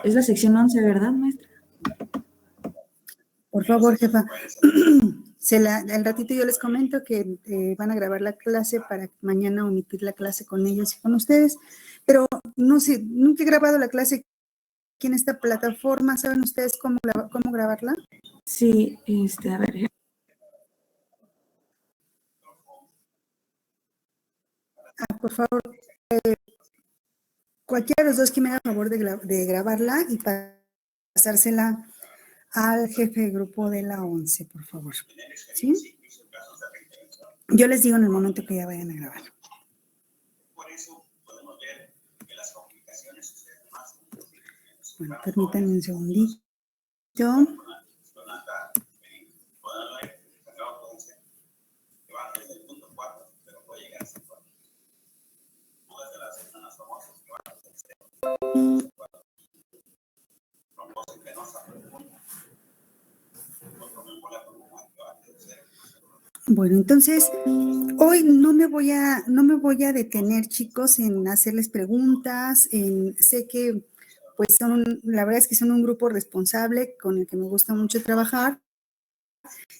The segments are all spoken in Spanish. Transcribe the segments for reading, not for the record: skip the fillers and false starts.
Es la sección 11, ¿verdad, maestra? Por favor, jefa. Al ratito yo les comento que van a grabar la clase para mañana omitir la clase con ellos y con ustedes, pero no sé, nunca he grabado la clase aquí en esta plataforma. ¿Saben ustedes cómo grabarla? Sí, a ver. Por favor, cualquiera de los dos que me haga favor de grabarla y pasársela al jefe de grupo de la 11, por favor. ¿Sí? Yo les digo en el momento que ya vayan a grabar. Bueno, permítanme un segundito. Bueno, entonces, hoy no me voy a detener, chicos, en hacerles preguntas. Sé que, pues, la verdad es que son un grupo responsable con el que me gusta mucho trabajar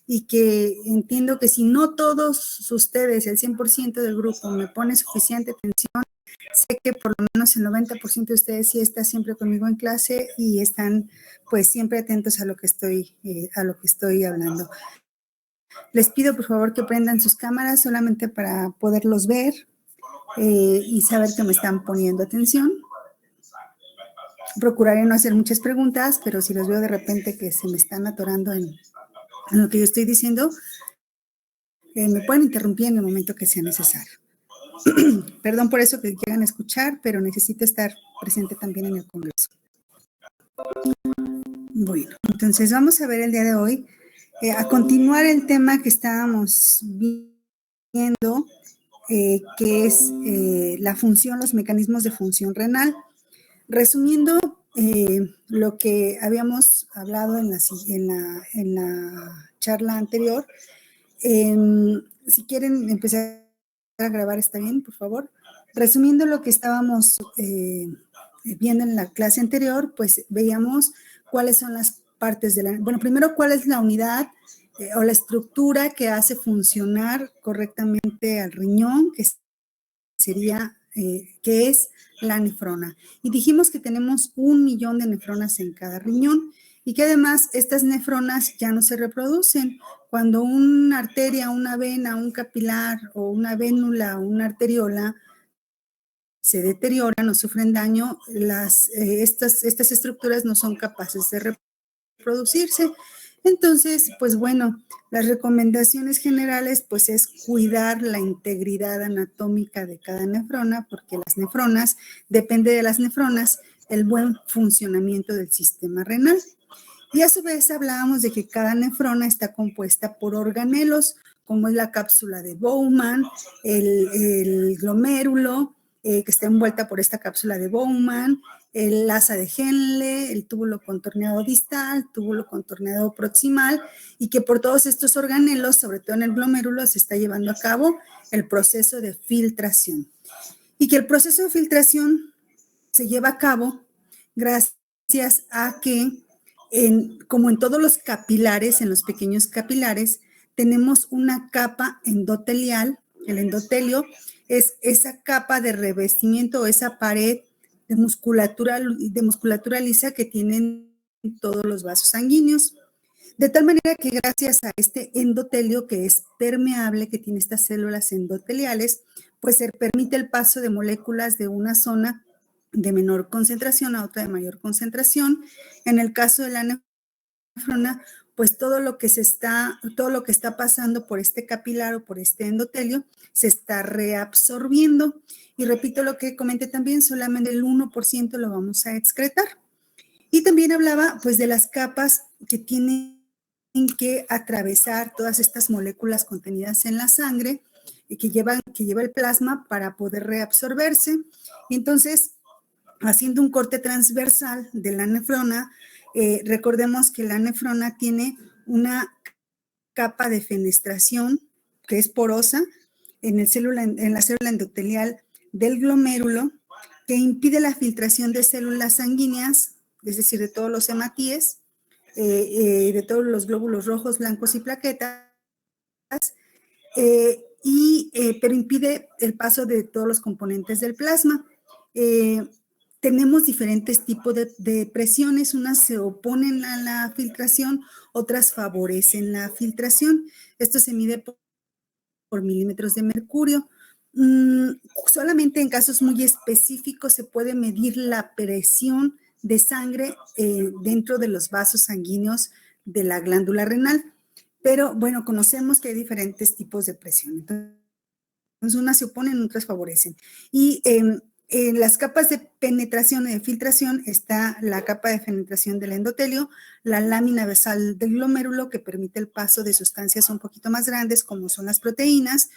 y que entiendo que si no todos ustedes, el 100% del grupo, me pone suficiente atención, sé que por lo menos el 90% de ustedes sí está siempre conmigo en clase y están, pues, siempre atentos a lo que estoy hablando. Les pido, por favor, que prendan sus cámaras solamente para poderlos ver y saber que me están poniendo atención. Procuraré no hacer muchas preguntas, pero si los veo de repente que se me están atorando en lo que yo estoy diciendo, me pueden interrumpir en el momento que sea necesario. Perdón por eso que quieran escuchar, pero necesito estar presente también en el Congreso. Bueno, entonces vamos a ver el día de hoy, a continuar el tema que estábamos viendo, que es los mecanismos de función renal. Resumiendo lo que habíamos hablado en la charla anterior, si quieren empezar a grabar, está bien, por favor. Resumiendo lo que estábamos viendo en la clase anterior, pues veíamos cuáles son las partes bueno, primero, cuál es la unidad o la estructura que hace funcionar correctamente al riñón, que es la nefrona. Y dijimos que tenemos 1 millón de nefronas en cada riñón y que además estas nefronas ya no se reproducen. Cuando una arteria, una vena, un capilar o una vénula o una arteriola se deterioran o sufren daño, estas estructuras no son capaces de reproducirse. Entonces, pues bueno, las recomendaciones generales pues es cuidar la integridad anatómica de cada nefrona, porque las nefronas, depende de las nefronas, el buen funcionamiento del sistema renal. Y a su vez hablábamos de que cada nefrona está compuesta por organelos, como es la cápsula de Bowman, el glomérulo, que está envuelta por esta cápsula de Bowman, el asa de Henle, el túbulo contorneado distal, túbulo contorneado proximal, y que por todos estos organelos, sobre todo en el glomérulo, se está llevando a cabo el proceso de filtración. Y que el proceso de filtración se lleva a cabo gracias a que, como en todos los capilares, en los pequeños capilares, tenemos una capa endotelial. El endotelio es esa capa de revestimiento, esa pared de musculatura lisa que tienen todos los vasos sanguíneos. De tal manera que gracias a este endotelio que es permeable, que tiene estas células endoteliales, pues se permite el paso de moléculas de una zona de menor concentración a otra de mayor concentración. En el caso de la nefrona, pues todo lo que está pasando por este capilar o por este endotelio se está reabsorbiendo. Y repito lo que comenté también, solamente el 1% lo vamos a excretar. Y también hablaba pues de las capas que tienen que atravesar todas estas moléculas contenidas en la sangre que lleva el plasma para poder reabsorberse. Entonces, haciendo un corte transversal de la nefrona, recordemos que la nefrona tiene una capa de fenestración que es porosa en la célula endotelial del glomérulo, que impide la filtración de células sanguíneas es decir, de todos los hematíes, de todos los glóbulos rojos, blancos y plaquetas, pero impide el paso de todos los componentes del plasma. Tenemos diferentes tipos de presiones, unas se oponen a la filtración, otras favorecen la filtración. Esto se mide por milímetros de mercurio. Solamente en casos muy específicos se puede medir la presión de sangre dentro de los vasos sanguíneos de la glándula renal. Pero bueno, conocemos que hay diferentes tipos de presión. Entonces, unas se oponen, otras favorecen. Y en las capas de penetración y de filtración está la capa de penetración del endotelio, la lámina basal del glomérulo que permite el paso de sustancias un poquito más grandes como son las proteínas,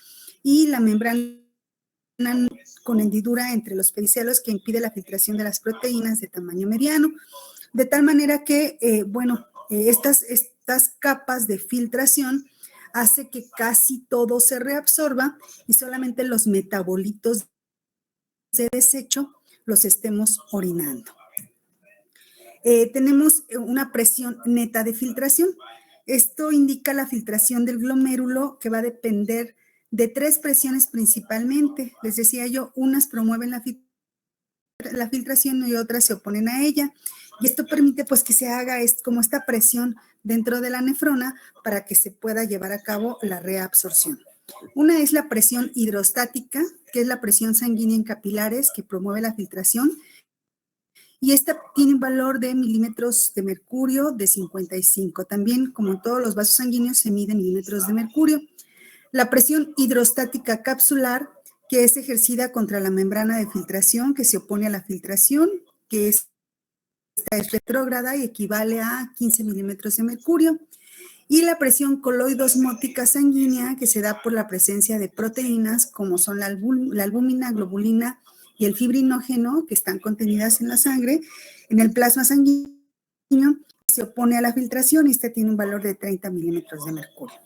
y la membrana con hendidura entre los pericelos que impide la filtración de las proteínas de tamaño mediano, de tal manera que, estas capas de filtración hace que casi todo se reabsorba y solamente los metabolitos de desecho los estemos orinando. Tenemos una presión neta de filtración. Esto indica la filtración del glomérulo, que va a depender de 3 presiones principalmente. Les decía yo, unas promueven la filtración y otras se oponen a ella. Y esto permite pues que se haga como esta presión dentro de la nefrona para que se pueda llevar a cabo la reabsorción. Una es la presión hidrostática, que es la presión sanguínea en capilares que promueve la filtración. Y esta tiene un valor de milímetros de mercurio de 55. También, como en todos los vasos sanguíneos, se mide en milímetros de mercurio. La presión hidrostática capsular, que es ejercida contra la membrana de filtración, que se opone a la filtración, que esta es retrógrada y equivale a 15 milímetros de mercurio. Y la presión coloidosmótica sanguínea, que se da por la presencia de proteínas como son la albúmina, globulina y el fibrinógeno, que están contenidas en la sangre, en el plasma sanguíneo, se opone a la filtración y esta tiene un valor de 30 milímetros de mercurio.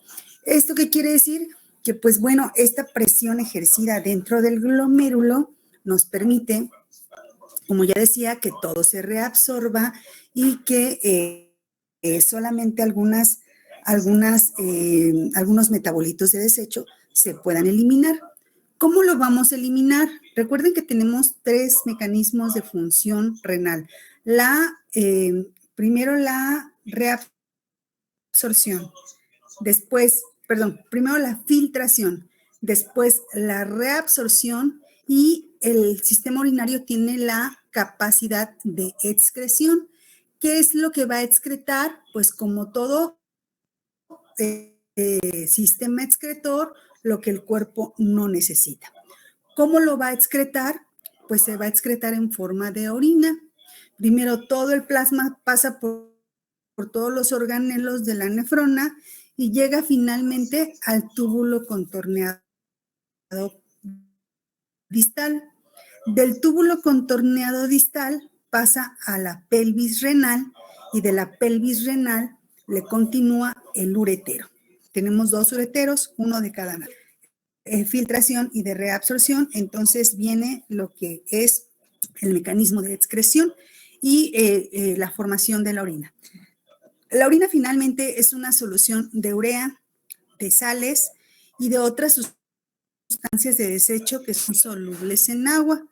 ¿Esto qué quiere decir? Que pues bueno, esta presión ejercida dentro del glomérulo nos permite, como ya decía, que todo se reabsorba y que solamente algunos metabolitos de desecho se puedan eliminar. ¿Cómo lo vamos a eliminar? Recuerden que tenemos 3 mecanismos de función renal. Primero la reabsorción, primero la filtración, después la reabsorción y el sistema urinario tiene la capacidad de excreción. ¿Qué es lo que va a excretar? Pues como todo sistema excretor, lo que el cuerpo no necesita. ¿Cómo lo va a excretar? Pues se va a excretar en forma de orina. Primero todo el plasma pasa por todos los organelos de la nefrona y llega finalmente al túbulo contorneado distal. Del túbulo contorneado distal pasa a la pelvis renal y de la pelvis renal le continúa el uretero. Tenemos 2 ureteros, uno de cada lado. Filtración y de reabsorción, entonces viene lo que es el mecanismo de excreción y la formación de la orina. La orina finalmente es una solución de urea, de sales y de otras sustancias de desecho que son solubles en agua.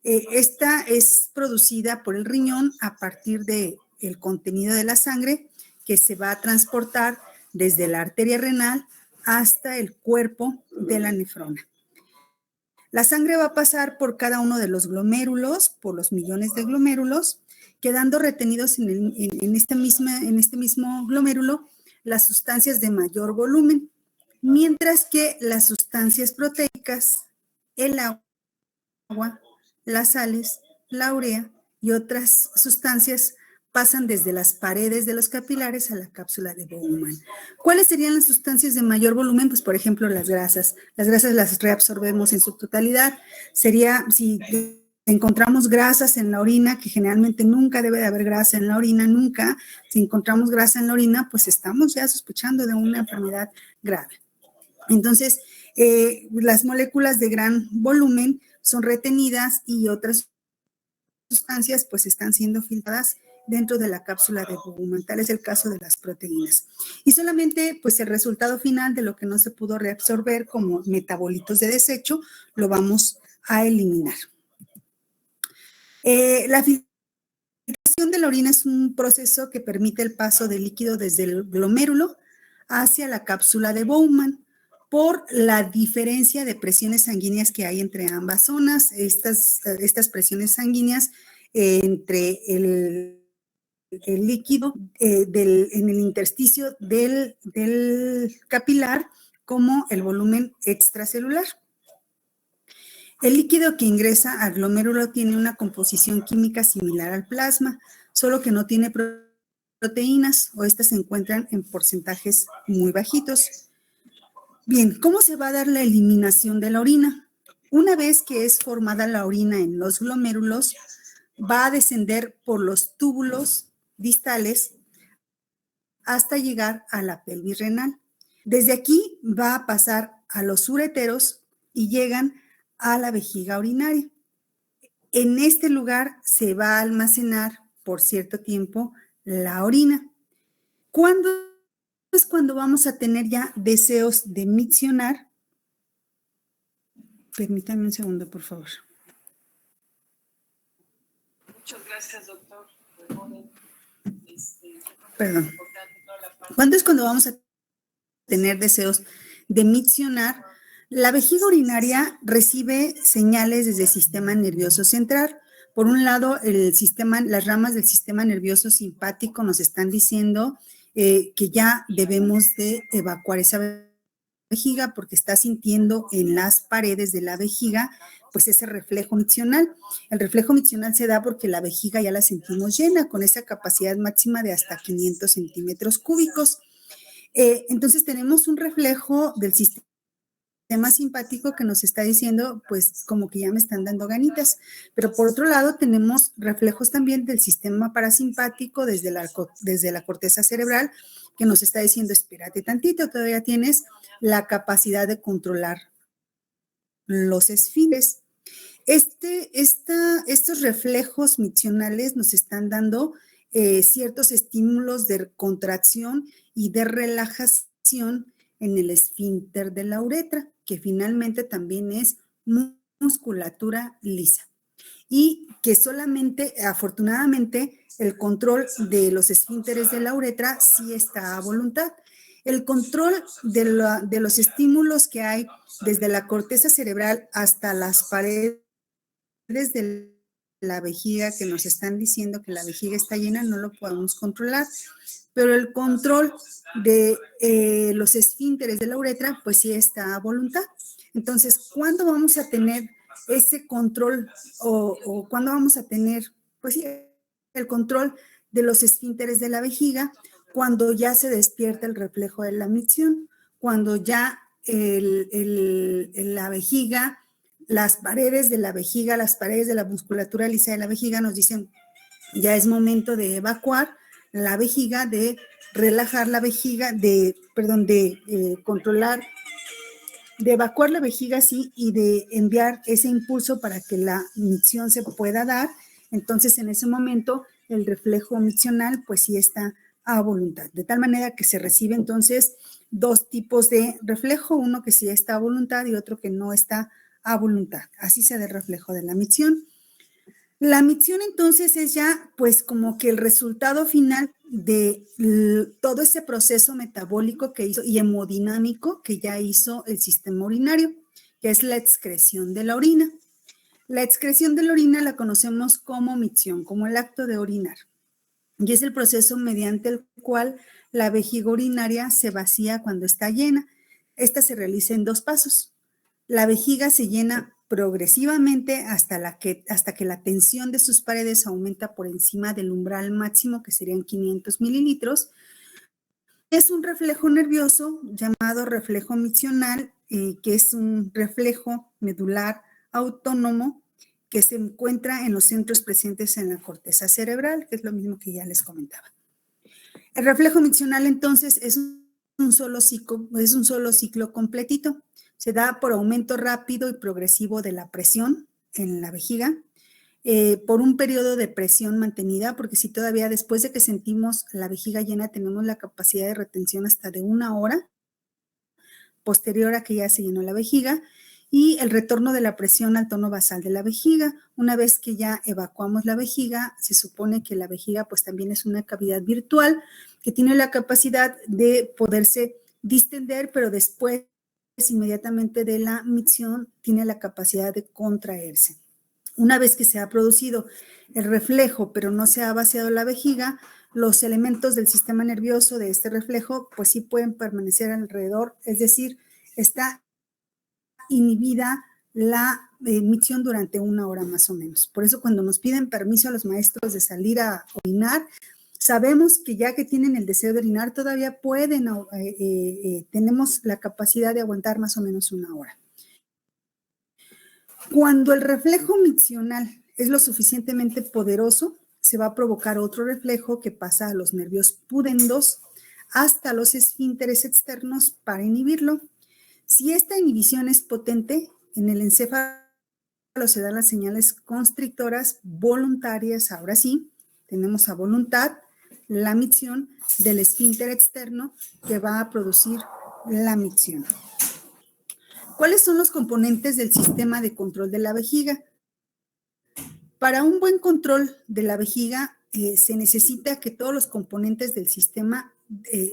Esta es producida por el riñón a partir del contenido de la sangre que se va a transportar desde la arteria renal hasta el cuerpo de la nefrona. La sangre va a pasar por cada uno de los glomérulos, por los millones de glomérulos, quedando retenidos en este mismo glomérulo las sustancias de mayor volumen, mientras que las sustancias proteicas, el agua, las sales, la urea y otras sustancias pasan desde las paredes de los capilares a la cápsula de Bowman. ¿Cuáles serían las sustancias de mayor volumen? Pues, por ejemplo, las grasas. Las grasas las reabsorbemos en su totalidad. Sería, si encontramos grasas en la orina, que generalmente nunca debe de haber grasa en la orina, nunca. Si encontramos grasa en la orina, pues estamos ya sospechando de una enfermedad grave. Entonces, las moléculas de gran volumen son retenidas y otras sustancias pues están siendo filtradas dentro de la cápsula de Bowman. Tal es el caso de las proteínas. Y solamente pues el resultado final de lo que no se pudo reabsorber como metabolitos de desecho lo vamos a eliminar. La filtración de la orina es un proceso que permite el paso del líquido desde el glomérulo hacia la cápsula de Bowman por la diferencia de presiones sanguíneas que hay entre ambas zonas. Estas presiones sanguíneas entre el líquido en el intersticio del capilar como el volumen extracelular. El líquido que ingresa al glomérulo tiene una composición química similar al plasma, solo que no tiene proteínas o estas se encuentran en porcentajes muy bajitos. Bien, ¿cómo se va a dar la eliminación de la orina? Una vez que es formada la orina en los glomérulos, va a descender por los túbulos distales hasta llegar a la pelvis renal. Desde aquí va a pasar a los ureteros y llegan a la vejiga urinaria. En este lugar se va a almacenar por cierto tiempo la orina. ¿Cuándo es cuando vamos a tener ya deseos de miccionar? Permítanme un segundo, por favor. Muchas gracias, doctor. Perdón. ¿Cuándo es cuando vamos a tener deseos de miccionar? La vejiga urinaria recibe señales desde el sistema nervioso central. Por un lado, las ramas del sistema nervioso simpático nos están diciendo que ya debemos de evacuar esa vejiga porque está sintiendo en las paredes de la vejiga pues ese reflejo miccional. El reflejo miccional se da porque la vejiga ya la sentimos llena con esa capacidad máxima de hasta 500 centímetros cúbicos. Entonces tenemos un reflejo del sistema simpático que nos está diciendo pues como que ya me están dando ganitas, pero por otro lado tenemos reflejos también del sistema parasimpático desde la corteza cerebral que nos está diciendo espérate tantito, todavía tienes la capacidad de controlar los esfínteres. Estos reflejos miccionales nos están dando ciertos estímulos de contracción y de relajación en el esfínter de la uretra, que finalmente también es musculatura lisa. Y que solamente, afortunadamente, el control de los esfínteres de la uretra sí está a voluntad. El control de los estímulos que hay desde la corteza cerebral hasta las paredes de la vejiga que nos están diciendo que la vejiga está llena, no lo podemos controlar. Pero el control de los esfínteres de la uretra, pues sí está a voluntad. Entonces, ¿cuándo vamos a tener ese control o cuándo vamos a tener, pues sí, el control de los esfínteres de la vejiga? Cuando ya se despierta el reflejo de la micción, cuando ya la vejiga, las paredes de la vejiga, las paredes de la musculatura lisa de la vejiga nos dicen, ya es momento de evacuar la vejiga, de relajar la vejiga, de controlar, de evacuar la vejiga, sí, y de enviar ese impulso para que la micción se pueda dar. Entonces, en ese momento, el reflejo miccional, pues sí está a voluntad. De tal manera que se recibe entonces dos tipos de reflejo, uno que sí está a voluntad y otro que no está a voluntad. Así se da el reflejo de la micción. La micción entonces es ya pues como que el resultado final de todo ese proceso metabólico que hizo y hemodinámico que ya hizo el sistema urinario, que es la excreción de la orina. La excreción de la orina la conocemos como micción, como el acto de orinar. Y es el proceso mediante el cual la vejiga urinaria se vacía cuando está llena. Esta se realiza en dos pasos. La vejiga se llena progresivamente hasta que la tensión de sus paredes aumenta por encima del umbral máximo, que serían 500 mililitros. Es un reflejo nervioso llamado reflejo miccional, que es un reflejo medular autónomo que se encuentra en los centros presentes en la corteza cerebral, que es lo mismo que ya les comentaba. El reflejo miccional entonces es un solo ciclo completito. Se da por aumento rápido y progresivo de la presión en la vejiga. por un periodo de presión mantenida, porque si todavía después de que sentimos la vejiga llena tenemos la capacidad de retención hasta de 1 hora, posterior a que ya se llenó la vejiga, y el retorno de la presión al tono basal de la vejiga. Una vez que ya evacuamos la vejiga, se supone que la vejiga pues también es una cavidad virtual que tiene la capacidad de poderse distender, pero después, inmediatamente de la micción, tiene la capacidad de contraerse. Una vez que se ha producido el reflejo, pero no se ha vaciado la vejiga, los elementos del sistema nervioso de este reflejo, pues sí pueden permanecer alrededor, es decir, está inhibida la micción durante 1 hora más o menos. Por eso cuando nos piden permiso a los maestros de salir a orinar, sabemos que ya que tienen el deseo de orinar, todavía pueden, tenemos la capacidad de aguantar más o menos 1 hora. Cuando el reflejo miccional es lo suficientemente poderoso, se va a provocar otro reflejo que pasa a los nervios pudendos hasta los esfínteres externos para inhibirlo. Si esta inhibición es potente, en el encéfalo se dan las señales constrictoras voluntarias. Ahora sí, tenemos a voluntad la micción del esfínter externo que va a producir la micción. ¿Cuáles son los componentes del sistema de control de la vejiga? Para un buen control de la vejiga se necesita que todos los componentes del sistema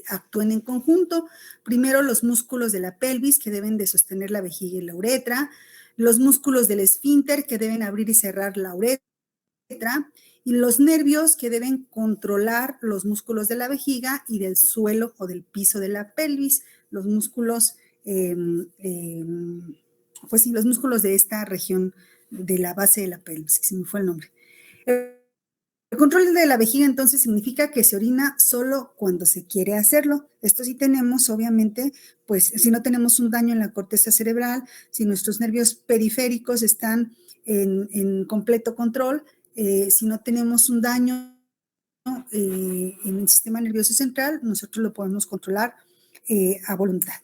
actúen en conjunto. Primero, los músculos de la pelvis que deben de sostener la vejiga y la uretra, los músculos del esfínter que deben abrir y cerrar la uretra, y los nervios que deben controlar los músculos de la vejiga y del suelo o del piso de la pelvis, los músculos, pues sí, los músculos de esta región de la base de la pelvis, que se me fue el nombre. El control de la vejiga entonces significa que se orina solo cuando se quiere hacerlo. Esto sí tenemos, obviamente, pues si no tenemos un daño en la corteza cerebral, si nuestros nervios periféricos están en completo control, si no tenemos un daño en el sistema nervioso central, nosotros lo podemos controlar a voluntad.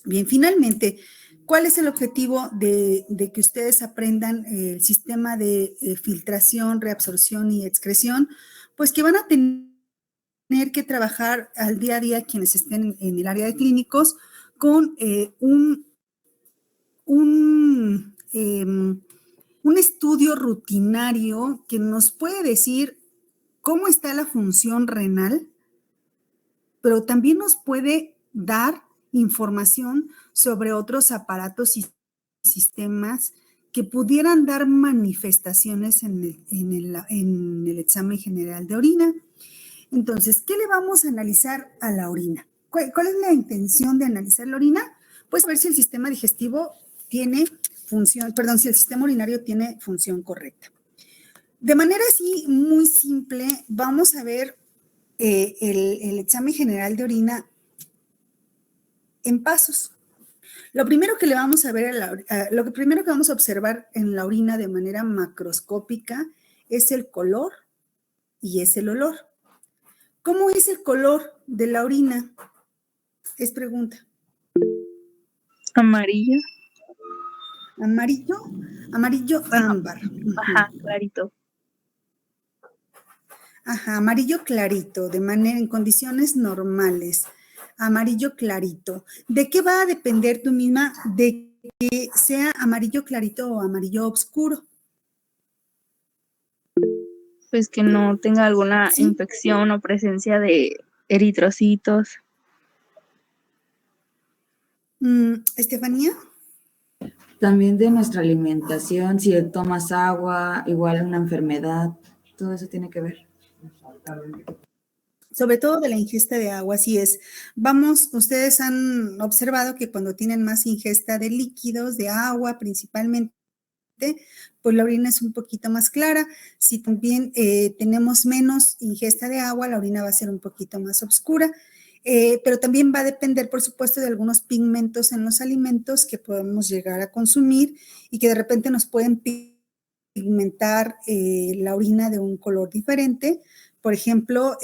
Bien, finalmente, ¿cuál es el objetivo de que ustedes aprendan el sistema de filtración, reabsorción y excreción? Pues que van a tener que trabajar al día a día quienes estén en el área de clínicos con un estudio rutinario que nos puede decir cómo está la función renal, pero también nos puede dar información sobre otros aparatos y sistemas que pudieran dar manifestaciones en el examen general de orina. Entonces, ¿qué le vamos a analizar a la orina? ¿Cuál es la intención de analizar la orina? Pues ver si el sistema digestivo tiene función, si el sistema urinario tiene función correcta. De manera así, muy simple, vamos a ver el examen general de orina en pasos. Lo primero que le vamos a ver, lo primero que vamos a observar en la orina de manera macroscópica es el color y es el olor. ¿Cómo es el color de la orina? Es pregunta. Amarillo. ¿Amarillo? Amarillo ámbar. Ajá, clarito. Ajá, amarillo clarito, en condiciones normales. Amarillo clarito. ¿De qué va a depender tú misma de que sea amarillo clarito o amarillo oscuro? Pues que no tenga alguna ¿Sí? infección o presencia de eritrocitos. ¿Estefanía? También de nuestra alimentación, si tomas agua, igual una enfermedad, todo eso tiene que ver. Sobre todo de la ingesta de agua, así es. Ustedes han observado que cuando tienen más ingesta de líquidos, de agua principalmente, pues la orina es un poquito más clara. Si también tenemos menos ingesta de agua, la orina va a ser un poquito más oscura. Pero también va a depender, por supuesto, de algunos pigmentos en los alimentos que podemos llegar a consumir y que de repente nos pueden pigmentar la orina de un color diferente. Por ejemplo,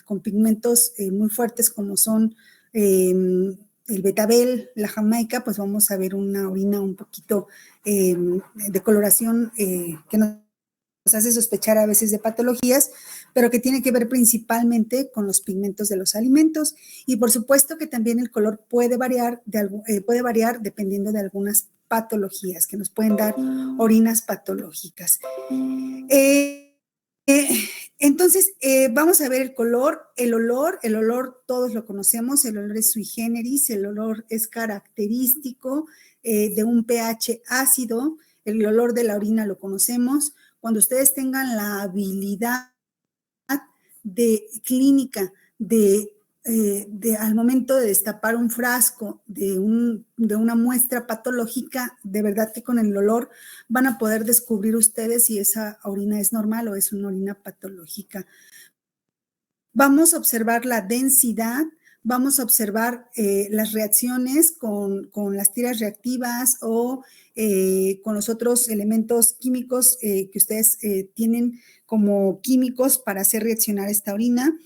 con pigmentos muy fuertes como son el betabel, la jamaica, pues vamos a ver una orina un poquito de coloración que nos hace sospechar a veces de patologías, pero que tiene que ver principalmente con los pigmentos de los alimentos. Y por supuesto que también el color puede variar dependiendo de algunas patologías que nos pueden dar orinas patológicas. Entonces, vamos a ver el color, el olor todos lo conocemos, el olor es sui generis, el olor es característico de un pH ácido, el olor de la orina lo conocemos. Cuando ustedes tengan la habilidad de clínica al momento de destapar un frasco de una muestra patológica, de verdad que con el olor van a poder descubrir ustedes si esa orina es normal o es una orina patológica. Vamos a observar la densidad, vamos a observar las reacciones con las tiras reactivas o con los otros elementos químicos que ustedes tienen como químicos para hacer reaccionar esta orina.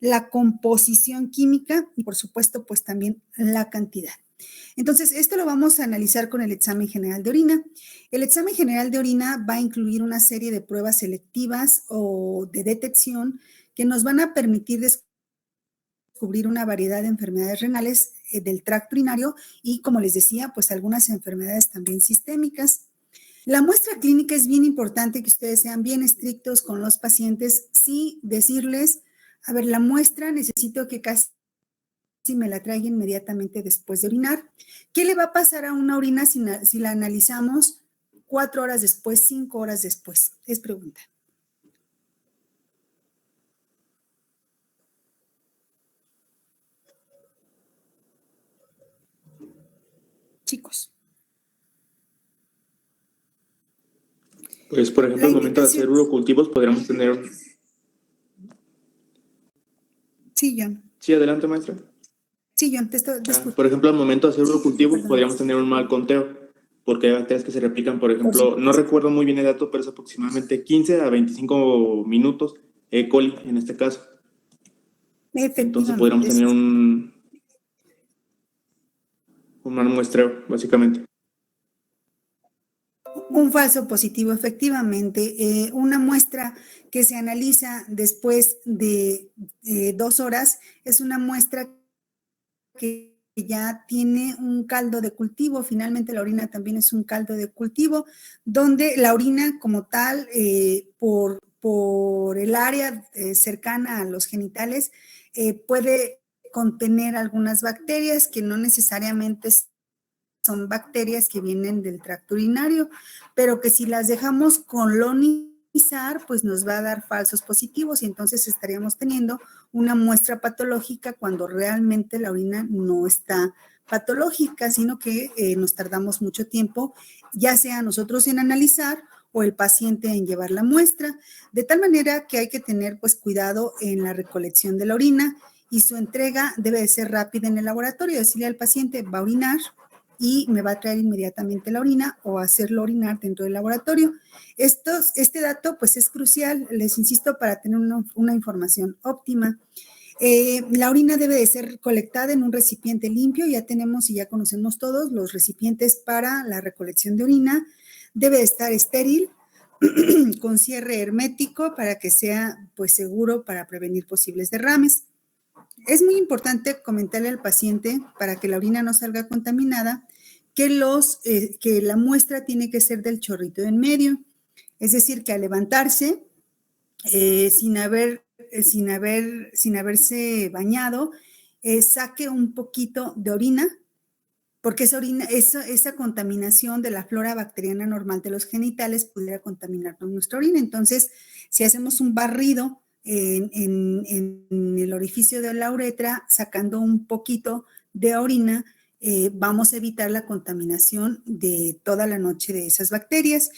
La composición química y, por supuesto, pues también la cantidad. Entonces, esto lo vamos a analizar con el examen general de orina. El examen general de orina va a incluir una serie de pruebas selectivas o de detección que nos van a permitir descubrir una variedad de enfermedades renales del tracto urinario y, como les decía, pues algunas enfermedades también sistémicas. La muestra clínica es bien importante que ustedes sean bien estrictos con los pacientes, sí decirles, a ver, la muestra necesito que casi me la traiga inmediatamente después de orinar. ¿Qué le va a pasar a una orina si la analizamos 4 horas después, 5 horas después? Es pregunta. Chicos. Pues, por ejemplo, al momento de hacer urocultivos podríamos tener... Sí, John. Sí, adelante, maestra. Sí, John, te escucho. Por ejemplo, al momento de hacer urocultivos podríamos tener un mal conteo, porque hay bacterias que se replican, por ejemplo, no recuerdo muy bien el dato, pero es aproximadamente 15 a 25 minutos, E. coli en este caso. Entonces podríamos tener un mal muestreo, básicamente. Un falso positivo, efectivamente. Una muestra que se analiza después de 2 horas es una muestra que ya tiene un caldo de cultivo. Finalmente, la orina también es un caldo de cultivo, donde la orina como tal, por el área cercana a los genitales, puede contener algunas bacterias que no necesariamente son bacterias que vienen del tracto urinario, pero que si las dejamos colonizar, pues nos va a dar falsos positivos y entonces estaríamos teniendo una muestra patológica cuando realmente la orina no está patológica, sino que nos tardamos mucho tiempo, ya sea nosotros en analizar o el paciente en llevar la muestra, de tal manera que hay que tener pues cuidado en la recolección de la orina y su entrega debe de ser rápida en el laboratorio, decirle al paciente va a orinar y me va a traer inmediatamente la orina o hacerlo orinar dentro del laboratorio. Este dato pues es crucial, les insisto, para tener una información óptima. La orina debe de ser colectada en un recipiente limpio, ya tenemos y ya conocemos todos los recipientes para la recolección de orina, debe de estar estéril, con cierre hermético para que sea pues seguro para prevenir posibles derrames. Es muy importante comentarle al paciente, para que la orina no salga contaminada, que la muestra tiene que ser del chorrito en medio. Es decir, que al levantarse, sin haberse bañado, saque un poquito de orina, porque esa contaminación de la flora bacteriana normal de los genitales pudiera contaminarnos nuestra orina. Entonces, si hacemos un barrido en el orificio de la uretra, sacando un poquito de orina, vamos a evitar la contaminación de toda la noche de esas bacterias.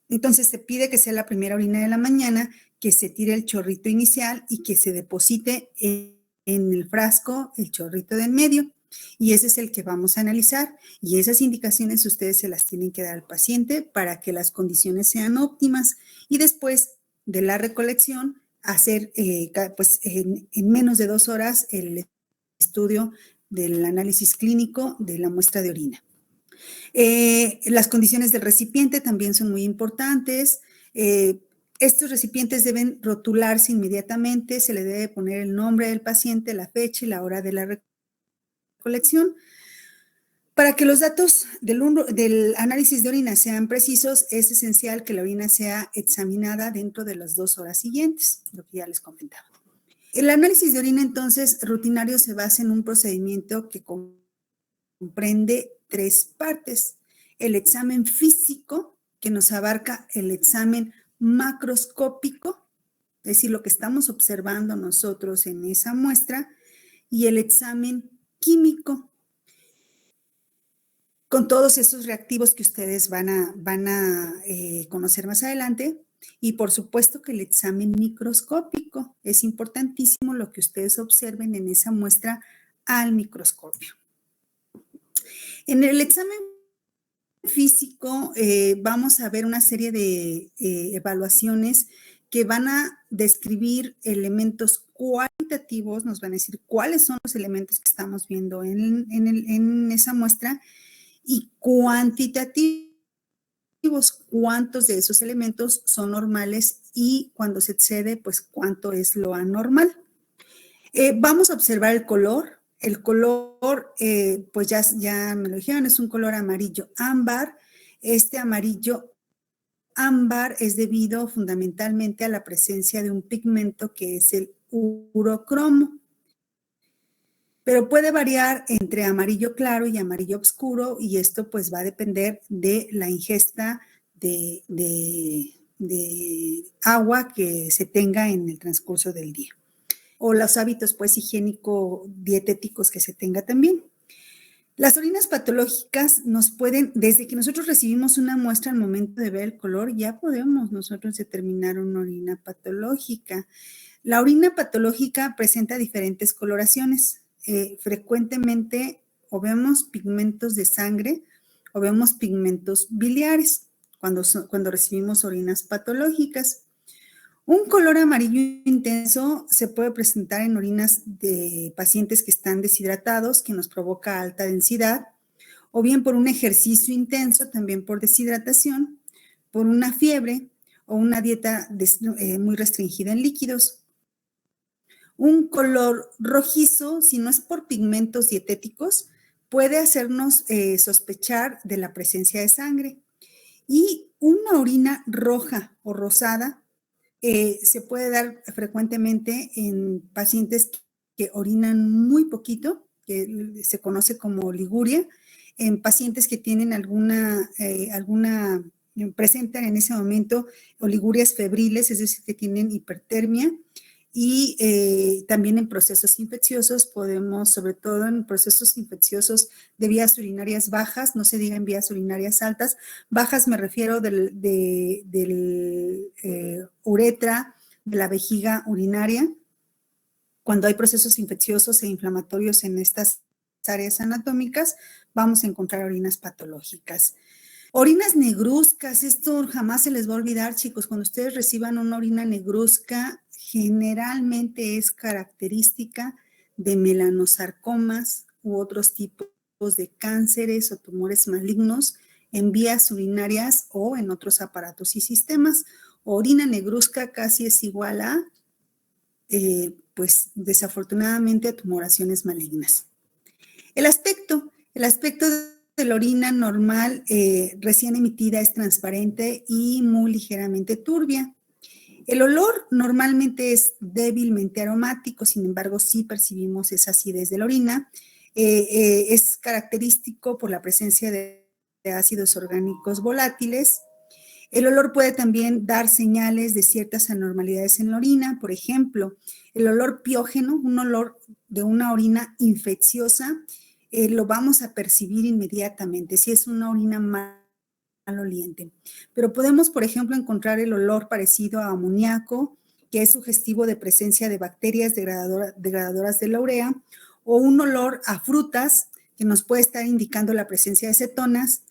Entonces, se pide que sea la primera orina de la mañana, que se tire el chorrito inicial y que se deposite en el frasco el chorrito de en medio. Y ese es el que vamos a analizar y esas indicaciones ustedes se las tienen que dar al paciente para que las condiciones sean óptimas y después de la recolección hacer pues en menos de 2 horas el estudio del análisis clínico de la muestra de orina. Las condiciones del recipiente también son muy importantes. Estos recipientes deben rotularse inmediatamente, se le debe poner el nombre del paciente, la fecha y la hora de la recolección. Para que los datos del análisis de orina sean precisos, es esencial que la orina sea examinada dentro de las 2 horas siguientes, lo que ya les comentaba. El análisis de orina, entonces, rutinario se basa en un procedimiento que comprende 3 partes. El examen físico, que nos abarca el examen macroscópico, es decir, lo que estamos observando nosotros en esa muestra, y el examen químico, con todos esos reactivos que ustedes van a conocer más adelante. Y por supuesto que el examen microscópico, es importantísimo lo que ustedes observen en esa muestra al microscopio. En el examen físico vamos a ver una serie de evaluaciones que van a describir elementos cualitativos, nos van a decir cuáles son los elementos que estamos viendo en esa muestra, y cuantitativos, cuántos de esos elementos son normales y cuando se excede, pues cuánto es lo anormal. Vamos a observar el color. El color, pues ya me lo dijeron, es un color amarillo ámbar. Este amarillo ámbar es debido fundamentalmente a la presencia de un pigmento que es el urocromo. Pero puede variar entre amarillo claro y amarillo oscuro, y esto pues va a depender de la ingesta de agua que se tenga en el transcurso del día, o los hábitos pues higiénico-dietéticos que se tenga también. Las orinas patológicas nos pueden, desde que nosotros recibimos una muestra al momento de ver el color, ya podemos nosotros determinar una orina patológica. La orina patológica presenta diferentes coloraciones. Frecuentemente o vemos pigmentos de sangre o vemos pigmentos biliares cuando recibimos orinas patológicas. Un color amarillo intenso se puede presentar en orinas de pacientes que están deshidratados, que nos provoca alta densidad, o bien por un ejercicio intenso, también por deshidratación, por una fiebre o una dieta muy restringida en líquidos. Un color rojizo, si no es por pigmentos dietéticos, puede hacernos sospechar de la presencia de sangre. Y una orina roja o rosada se puede dar frecuentemente en pacientes que orinan muy poquito, que se conoce como liguria, en pacientes que tienen presentan en ese momento oligurias febriles, es decir, que tienen hipertermia. Y también en procesos infecciosos podemos, sobre todo en procesos infecciosos de vías urinarias bajas, no se diga en vías urinarias altas, bajas me refiero del uretra, de la vejiga urinaria, cuando hay procesos infecciosos e inflamatorios en estas áreas anatómicas, vamos a encontrar orinas patológicas. Orinas negruzcas, esto jamás se les va a olvidar, chicos, cuando ustedes reciban una orina negruzca, generalmente es característica de melanosarcomas u otros tipos de cánceres o tumores malignos en vías urinarias o en otros aparatos y sistemas. Orina negruzca casi es igual a, pues desafortunadamente, a tumoraciones malignas. El aspecto de la orina normal recién emitida es transparente y muy ligeramente turbia. El olor normalmente es débilmente aromático, sin embargo, sí percibimos esa acidez de la orina. Es característico por la presencia de ácidos orgánicos volátiles. El olor puede también dar señales de ciertas anormalidades en la orina, por ejemplo, el olor piógeno, un olor de una orina infecciosa, lo vamos a percibir inmediatamente si es una orina maloliente. Pero podemos, por ejemplo, encontrar el olor parecido a amoníaco, que es sugestivo de presencia de bacterias degradadoras de la urea, o un olor a frutas, que nos puede estar indicando la presencia de cetonas,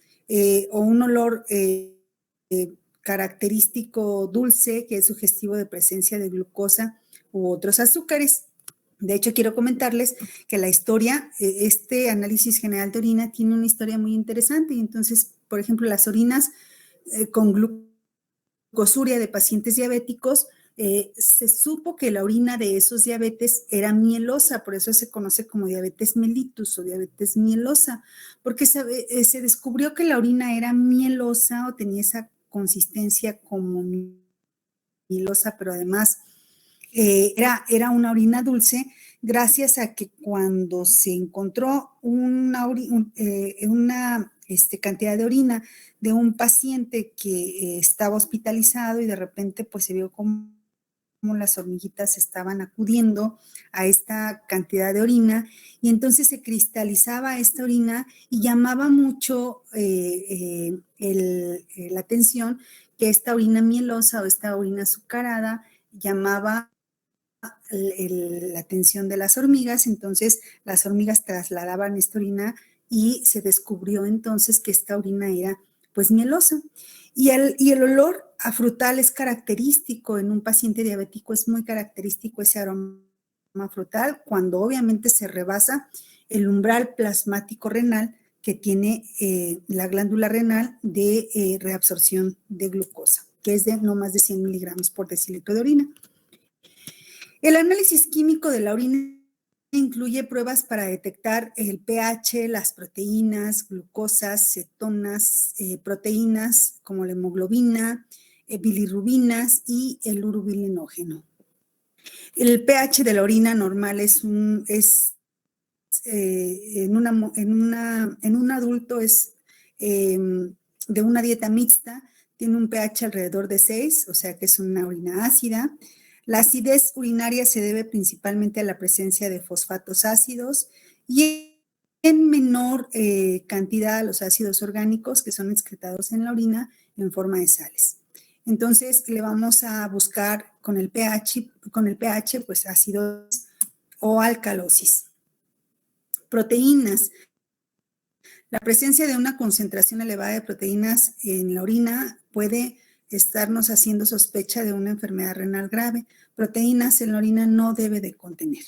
o un olor característico dulce, que es sugestivo de presencia de glucosa u otros azúcares. De hecho, quiero comentarles que la historia, este análisis general de orina tiene una historia muy interesante. Y entonces, por ejemplo, las orinas con glucosuria de pacientes diabéticos, se supo que la orina de esos diabetes era mielosa, por eso se conoce como diabetes mellitus o diabetes mielosa, porque se descubrió que la orina era mielosa o tenía esa consistencia como mielosa, pero además era una orina dulce, gracias a que cuando se encontró una cantidad de orina de un paciente que estaba hospitalizado y de repente pues se vio como las hormiguitas estaban acudiendo a esta cantidad de orina y entonces se cristalizaba esta orina y llamaba mucho la atención que esta orina mielosa o esta orina azucarada llamaba la atención de las hormigas. Entonces las hormigas trasladaban esta orina y se descubrió entonces que esta orina era pues mielosa. Y el olor a frutal es característico en un paciente diabético, es muy característico ese aroma frutal cuando obviamente se rebasa el umbral plasmático renal que tiene la glándula renal de reabsorción de glucosa, que es de no más de 100 miligramos por decilitro de orina. El análisis químico de la orina incluye pruebas para detectar el pH, las proteínas, glucosas, cetonas, proteínas como la hemoglobina, bilirrubinas y el urobilinógeno. El pH de la orina normal en un adulto es de una dieta mixta, tiene un pH alrededor de 6, o sea que es una orina ácida. La acidez urinaria se debe principalmente a la presencia de fosfatos ácidos y en menor cantidad a los ácidos orgánicos que son excretados en la orina en forma de sales. Entonces le vamos a buscar con el pH pues acidosis o alcalosis. Proteínas. La presencia de una concentración elevada de proteínas en la orina puede estarnos haciendo sospecha de una enfermedad renal grave. Proteínas en la orina no debe de contener.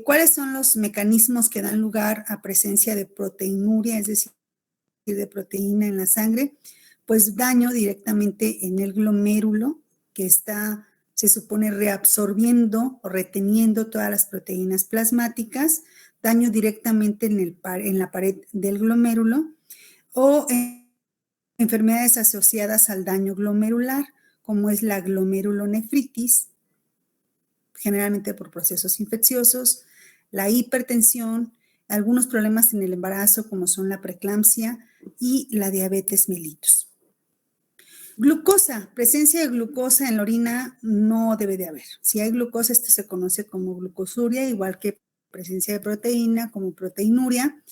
¿Cuáles son los mecanismos que dan lugar a presencia de proteinuria, es decir, de proteína en la sangre? Pues daño directamente en el glomérulo, que está, se supone, reabsorbiendo o reteniendo todas las proteínas plasmáticas, daño directamente en la pared del glomérulo, o enfermedades asociadas al daño glomerular, como es la glomerulonefritis, generalmente por procesos infecciosos, la hipertensión, algunos problemas en el embarazo, como son la preeclampsia y la diabetes mellitus. Glucosa, presencia de glucosa en la orina no debe de haber. Si hay glucosa, esto se conoce como glucosuria, igual que presencia de proteína, como proteinuria.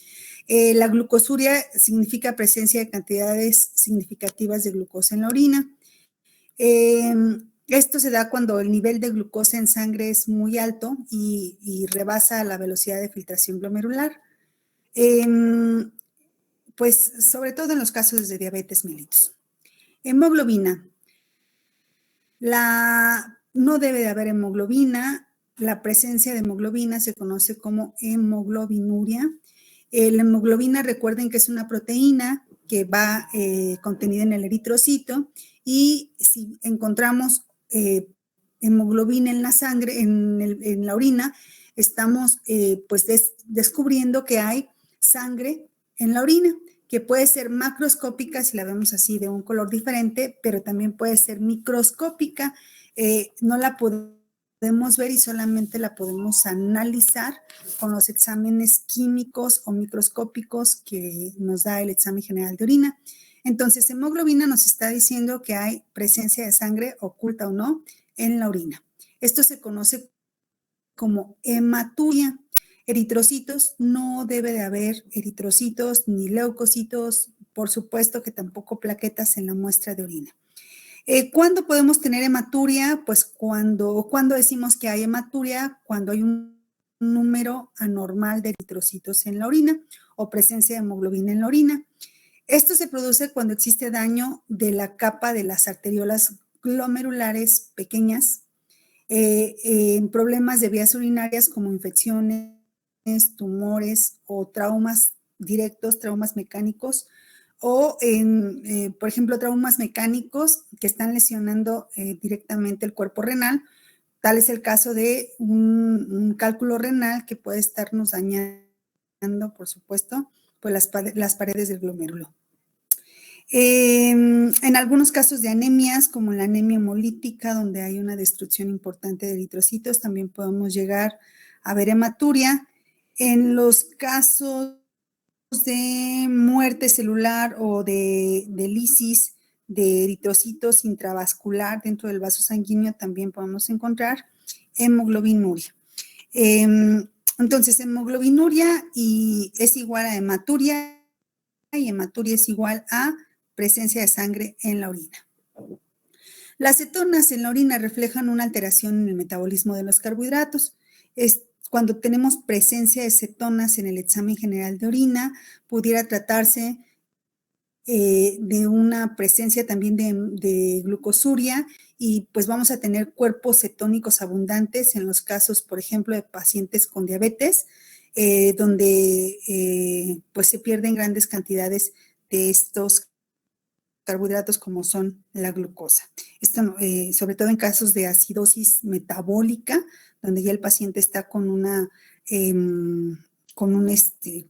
La glucosuria significa presencia de cantidades significativas de glucosa en la orina. Esto se da cuando el nivel de glucosa en sangre es muy alto y rebasa la velocidad de filtración glomerular. Pues sobre todo en los casos de diabetes mellitus. Hemoglobina. No debe de haber hemoglobina. La presencia de hemoglobina se conoce como hemoglobinuria. La hemoglobina, recuerden que es una proteína que va contenida en el eritrocito y si encontramos hemoglobina en la sangre, en la orina, estamos pues descubriendo que hay sangre en la orina, que puede ser macroscópica si la vemos así de un color diferente, pero también puede ser microscópica. No la podemos ver y solamente la podemos analizar con los exámenes químicos o microscópicos que nos da el examen general de orina. Entonces, hemoglobina nos está diciendo que hay presencia de sangre, oculta o no, en la orina. Esto se conoce como hematuria. Eritrocitos, no debe de haber eritrocitos ni leucocitos, por supuesto que tampoco plaquetas en la muestra de orina. ¿Cuándo podemos tener hematuria? Pues cuando decimos que hay hematuria, cuando hay un número anormal de eritrocitos en la orina o presencia de hemoglobina en la orina. Esto se produce cuando existe daño de la capa de las arteriolas glomerulares pequeñas en problemas de vías urinarias como infecciones, tumores o traumas directos, traumas mecánicos, o en, por ejemplo, traumas mecánicos que están lesionando directamente el cuerpo renal. Tal es el caso de un cálculo renal que puede estarnos dañando, por supuesto, pues las paredes del glomérulo. En algunos casos de anemias, como la anemia hemolítica, donde hay una destrucción importante de eritrocitos, también podemos llegar a ver hematuria. En los casos de muerte celular o de lisis de eritrocitos intravascular dentro del vaso sanguíneo, también podemos encontrar hemoglobinuria. Entonces, hemoglobinuria es igual a hematuria, y hematuria es igual a presencia de sangre en la orina. Las cetonas en la orina reflejan una alteración en el metabolismo de los carbohidratos. Cuando tenemos presencia de cetonas en el examen general de orina, pudiera tratarse de una presencia también de glucosuria, y pues vamos a tener cuerpos cetónicos abundantes en los casos, por ejemplo, de pacientes con diabetes, donde pues se pierden grandes cantidades de estos carbohidratos como son la glucosa. Esto, sobre todo en casos de acidosis metabólica, donde ya el paciente está con un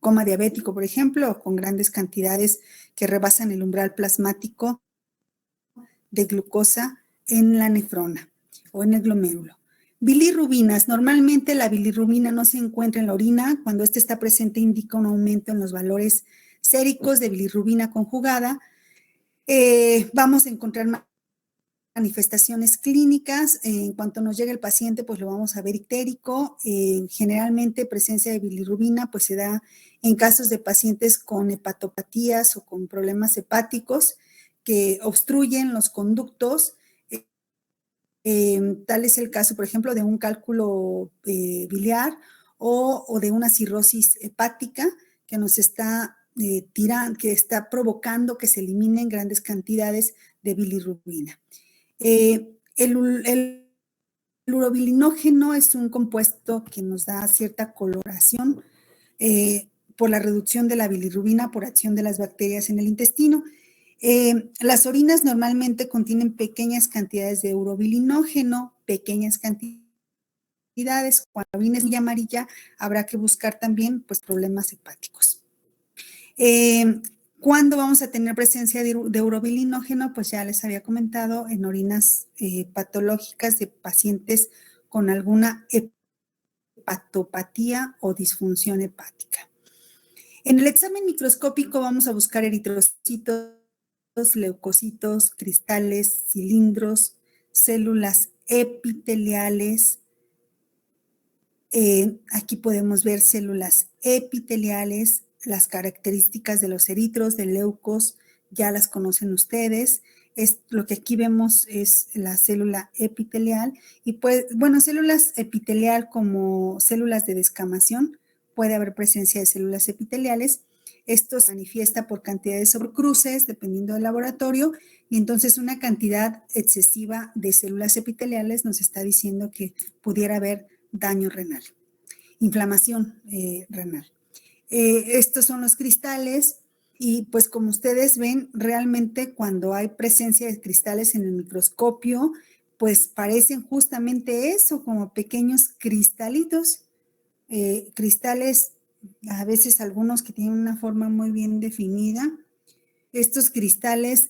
coma diabético, por ejemplo, o con grandes cantidades que rebasan el umbral plasmático de glucosa en la nefrona o en el glomérulo. Bilirrubinas. Normalmente la bilirrubina no se encuentra en la orina. Cuando esta está presente, indica un aumento en los valores séricos de bilirrubina conjugada. Vamos a encontrar manifestaciones clínicas. En cuanto nos llegue el paciente, pues lo vamos a ver ictérico. Generalmente presencia de bilirrubina pues se da en casos de pacientes con hepatopatías o con problemas hepáticos que obstruyen los conductos. Tal es el caso, por ejemplo, de un cálculo biliar o de una cirrosis hepática que nos está que está provocando que se eliminen grandes cantidades de bilirrubina. El urobilinógeno es un compuesto que nos da cierta coloración por la reducción de la bilirrubina por acción de las bacterias en el intestino. Las orinas normalmente contienen pequeñas cantidades de urobilinógeno, pequeñas cantidades. Cuando la orina es muy amarilla, habrá que buscar también pues, problemas hepáticos. ¿Cuándo vamos a tener presencia de urobilinógeno? Pues ya les había comentado, en orinas patológicas de pacientes con alguna hepatopatía o disfunción hepática. En el examen microscópico vamos a buscar eritrocitos, leucocitos, cristales, cilindros, células epiteliales. Aquí podemos ver células epiteliales. Las características de los eritros, de leucos, ya las conocen ustedes. Lo que aquí vemos es la célula epitelial y pues, bueno, células epitelial como células de descamación, puede haber presencia de células epiteliales. Esto se manifiesta por cantidades sobre cruces, dependiendo del laboratorio, y entonces una cantidad excesiva de células epiteliales nos está diciendo que pudiera haber daño renal, inflamación renal. Estos son los cristales y pues como ustedes ven, realmente cuando hay presencia de cristales en el microscopio, pues parecen justamente eso, como pequeños cristalitos, cristales, a veces algunos que tienen una forma muy bien definida. Estos cristales,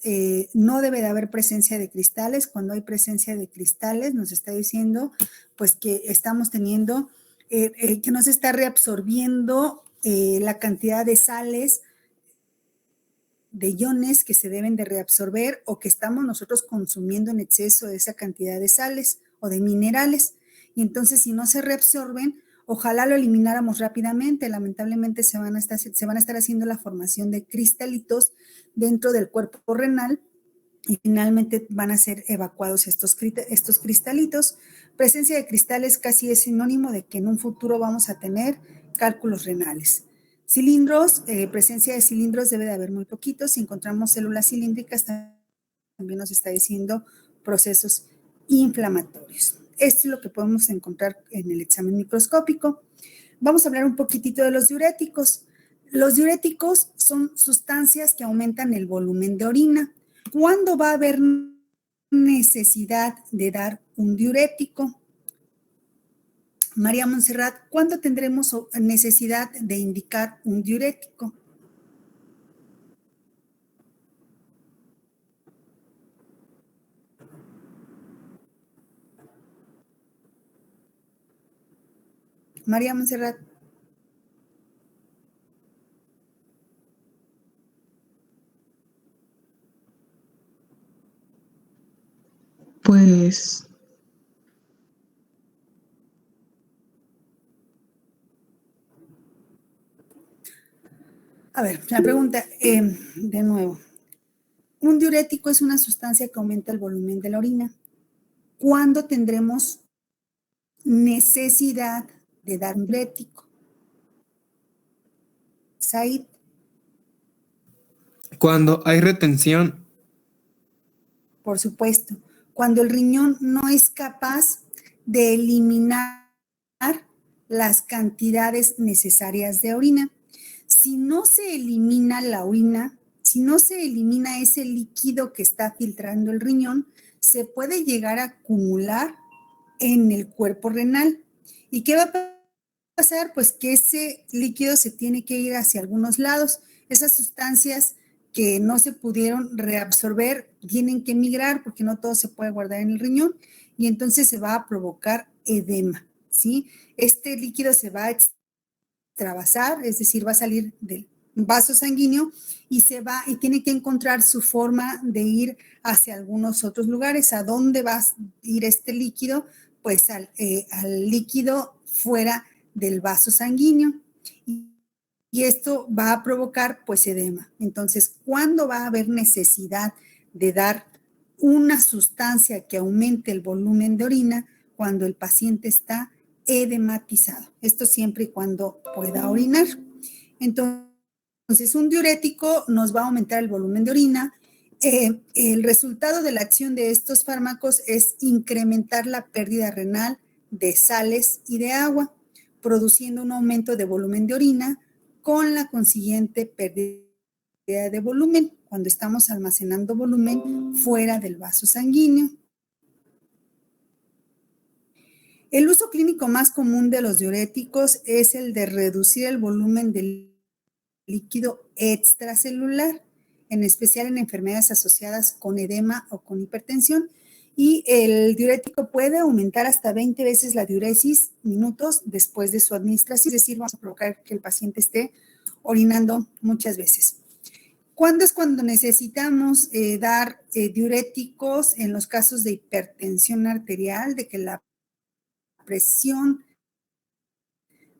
no debe de haber presencia de cristales. Cuando hay presencia de cristales, nos está diciendo pues que estamos teniendo, que no se está reabsorbiendo la cantidad de sales, de iones que se deben de reabsorber o que estamos nosotros consumiendo en exceso de esa cantidad de sales o de minerales. Y entonces, si no se reabsorben, ojalá lo elimináramos rápidamente. Lamentablemente se van a estar haciendo la formación de cristalitos dentro del cuerpo renal y finalmente van a ser evacuados estos cristalitos. Presencia de cristales casi es sinónimo de que en un futuro vamos a tener cálculos renales. Cilindros, presencia de cilindros debe de haber muy poquitos. Si encontramos células cilíndricas, también nos está diciendo procesos inflamatorios. esto es lo que podemos encontrar en el examen microscópico. Vamos a hablar un poquitito de los diuréticos. Los diuréticos son sustancias que aumentan el volumen de orina. ¿Cuándo va a haber necesidad de dar un diurético? María Montserrat, ¿cuándo tendremos necesidad de indicar un diurético? María Montserrat. Pues A ver, la pregunta, de nuevo. Un diurético es una sustancia que aumenta el volumen de la orina. ¿Cuándo tendremos necesidad de dar un diurético? Said. cuando hay retención. Por supuesto, cuando el riñón no es capaz de eliminar las cantidades necesarias de orina. Si no se elimina la orina, si no se elimina ese líquido que está filtrando el riñón, se puede llegar a acumular en el cuerpo renal. ¿Y qué va a pasar? Pues que ese líquido se tiene que ir hacia algunos lados. Esas sustancias que no se pudieron reabsorber tienen que migrar porque no todo se puede guardar en el riñón y entonces se va a provocar edema, ¿sí? Este líquido se va a extravasar, es decir, va a salir del vaso sanguíneo y tiene que encontrar su forma de ir hacia algunos otros lugares. ¿A dónde va a ir este líquido? Pues al líquido fuera del vaso sanguíneo. Y esto va a provocar pues edema. Entonces, ¿cuándo va a haber necesidad de dar una sustancia que aumente el volumen de orina? Cuando el paciente está edematizado. Esto siempre y cuando pueda orinar. Entonces, un diurético nos va a aumentar el volumen de orina. El resultado de la acción de estos fármacos es incrementar la pérdida renal de sales y de agua, produciendo un aumento de volumen de orina con la consiguiente pérdida de volumen cuando estamos almacenando volumen fuera del vaso sanguíneo. El uso clínico más común de los diuréticos es el de reducir el volumen del líquido extracelular, en especial en enfermedades asociadas con edema o con hipertensión. Y el diurético puede aumentar hasta 20 veces la diuresis minutos después de su administración, es decir, vamos a provocar que el paciente esté orinando muchas veces. ¿Cuándo es cuando necesitamos dar diuréticos? En los casos de hipertensión arterial, de que la presión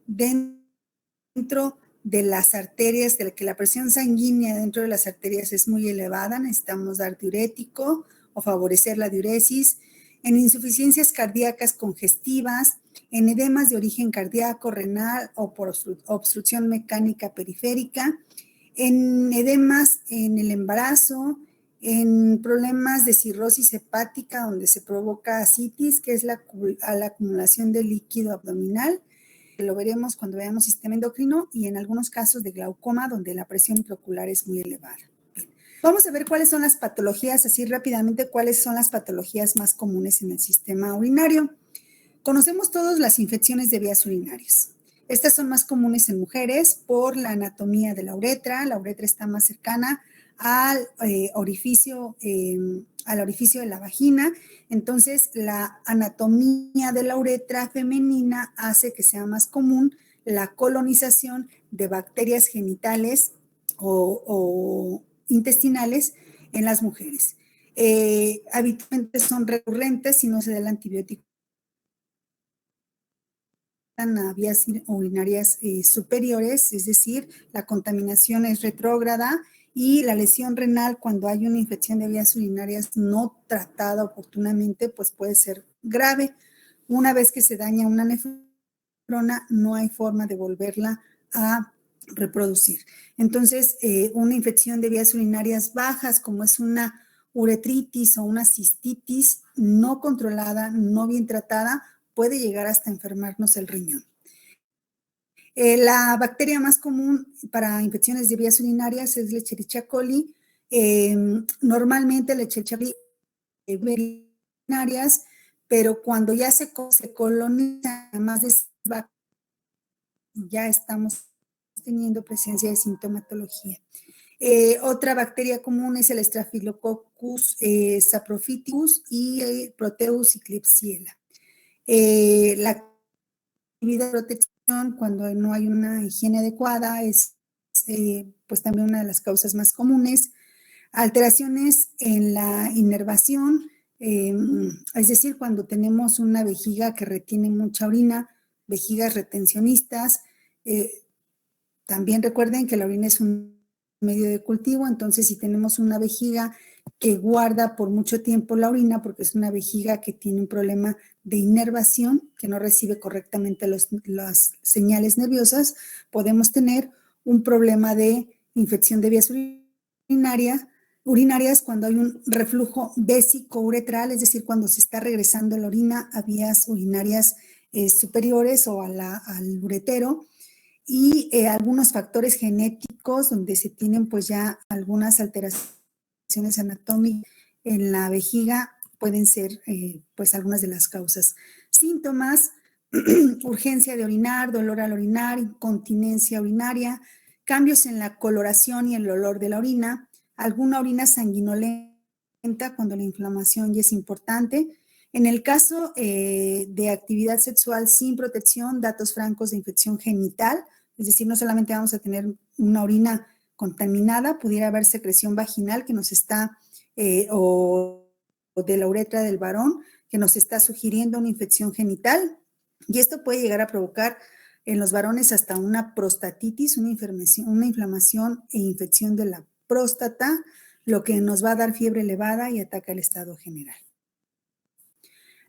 dentro de las arterias, de que la presión sanguínea dentro de las arterias es muy elevada, necesitamos dar diurético o favorecer la diuresis. En insuficiencias cardíacas congestivas, en edemas de origen cardíaco, renal o por obstrucción mecánica periférica, en edemas en el embarazo, en problemas de cirrosis hepática donde se provoca ascitis, que es la acumulación de líquido abdominal, que lo veremos cuando veamos sistema endocrino, y en algunos casos de glaucoma donde la presión intraocular es muy elevada. Vamos a ver cuáles son las patologías, así rápidamente, cuáles son las patologías más comunes en el sistema urinario. Conocemos todos las infecciones de vías urinarias. Estas son más comunes en mujeres por la anatomía de la uretra. La uretra está más cercana al orificio de la vagina. Entonces, la anatomía de la uretra femenina hace que sea más común la colonización de bacterias genitales o intestinales en las mujeres. Habitualmente son recurrentes si no se da el antibiótico a vías urinarias superiores, es decir, la contaminación es retrógrada y la lesión renal cuando hay una infección de vías urinarias no tratada oportunamente, pues puede ser grave. Una vez que se daña una nefrona, no hay forma de volverla a reproducir. Entonces, una infección de vías urinarias bajas, como es una uretritis o una cistitis, no controlada, no bien tratada, puede llegar hasta enfermarnos el riñón. La bacteria más común para infecciones de vías urinarias es Escherichia coli. Normalmente la Escherichia coli urinarias, pero cuando ya se coloniza más de ya estamos teniendo presencia de sintomatología. Otra bacteria común es el Staphylococcus saprophyticus y Proteus y Klebsiella. La actividad de protección cuando no hay una higiene adecuada es pues también una de las causas más comunes. Alteraciones en la inervación, es decir, cuando tenemos una vejiga que retiene mucha orina, vejigas retencionistas. También recuerden que la orina es un medio de cultivo, entonces si tenemos una vejiga que guarda por mucho tiempo la orina, porque es una vejiga que tiene un problema de inervación, que no recibe correctamente las señales nerviosas, podemos tener un problema de infección de vías urinarias cuando hay un reflujo vésico-uretral, es decir, cuando se está regresando la orina a vías urinarias superiores o al uretero, y algunos factores genéticos donde se tienen pues ya algunas alteraciones anatómicas en la vejiga pueden ser pues algunas de las causas. Síntomas: urgencia de orinar, dolor al orinar, incontinencia urinaria, cambios en la coloración y el olor de la orina, alguna orina sanguinolenta cuando la inflamación ya es importante. En el caso de actividad sexual sin protección, datos francos de infección genital, es decir, no solamente vamos a tener una orina contaminada, pudiera haber secreción vaginal que nos está, o de la uretra del varón, que nos está sugiriendo una infección genital, y esto puede llegar a provocar en los varones hasta una prostatitis, una inflamación e infección de la próstata, lo que nos va a dar fiebre elevada y ataca el estado general.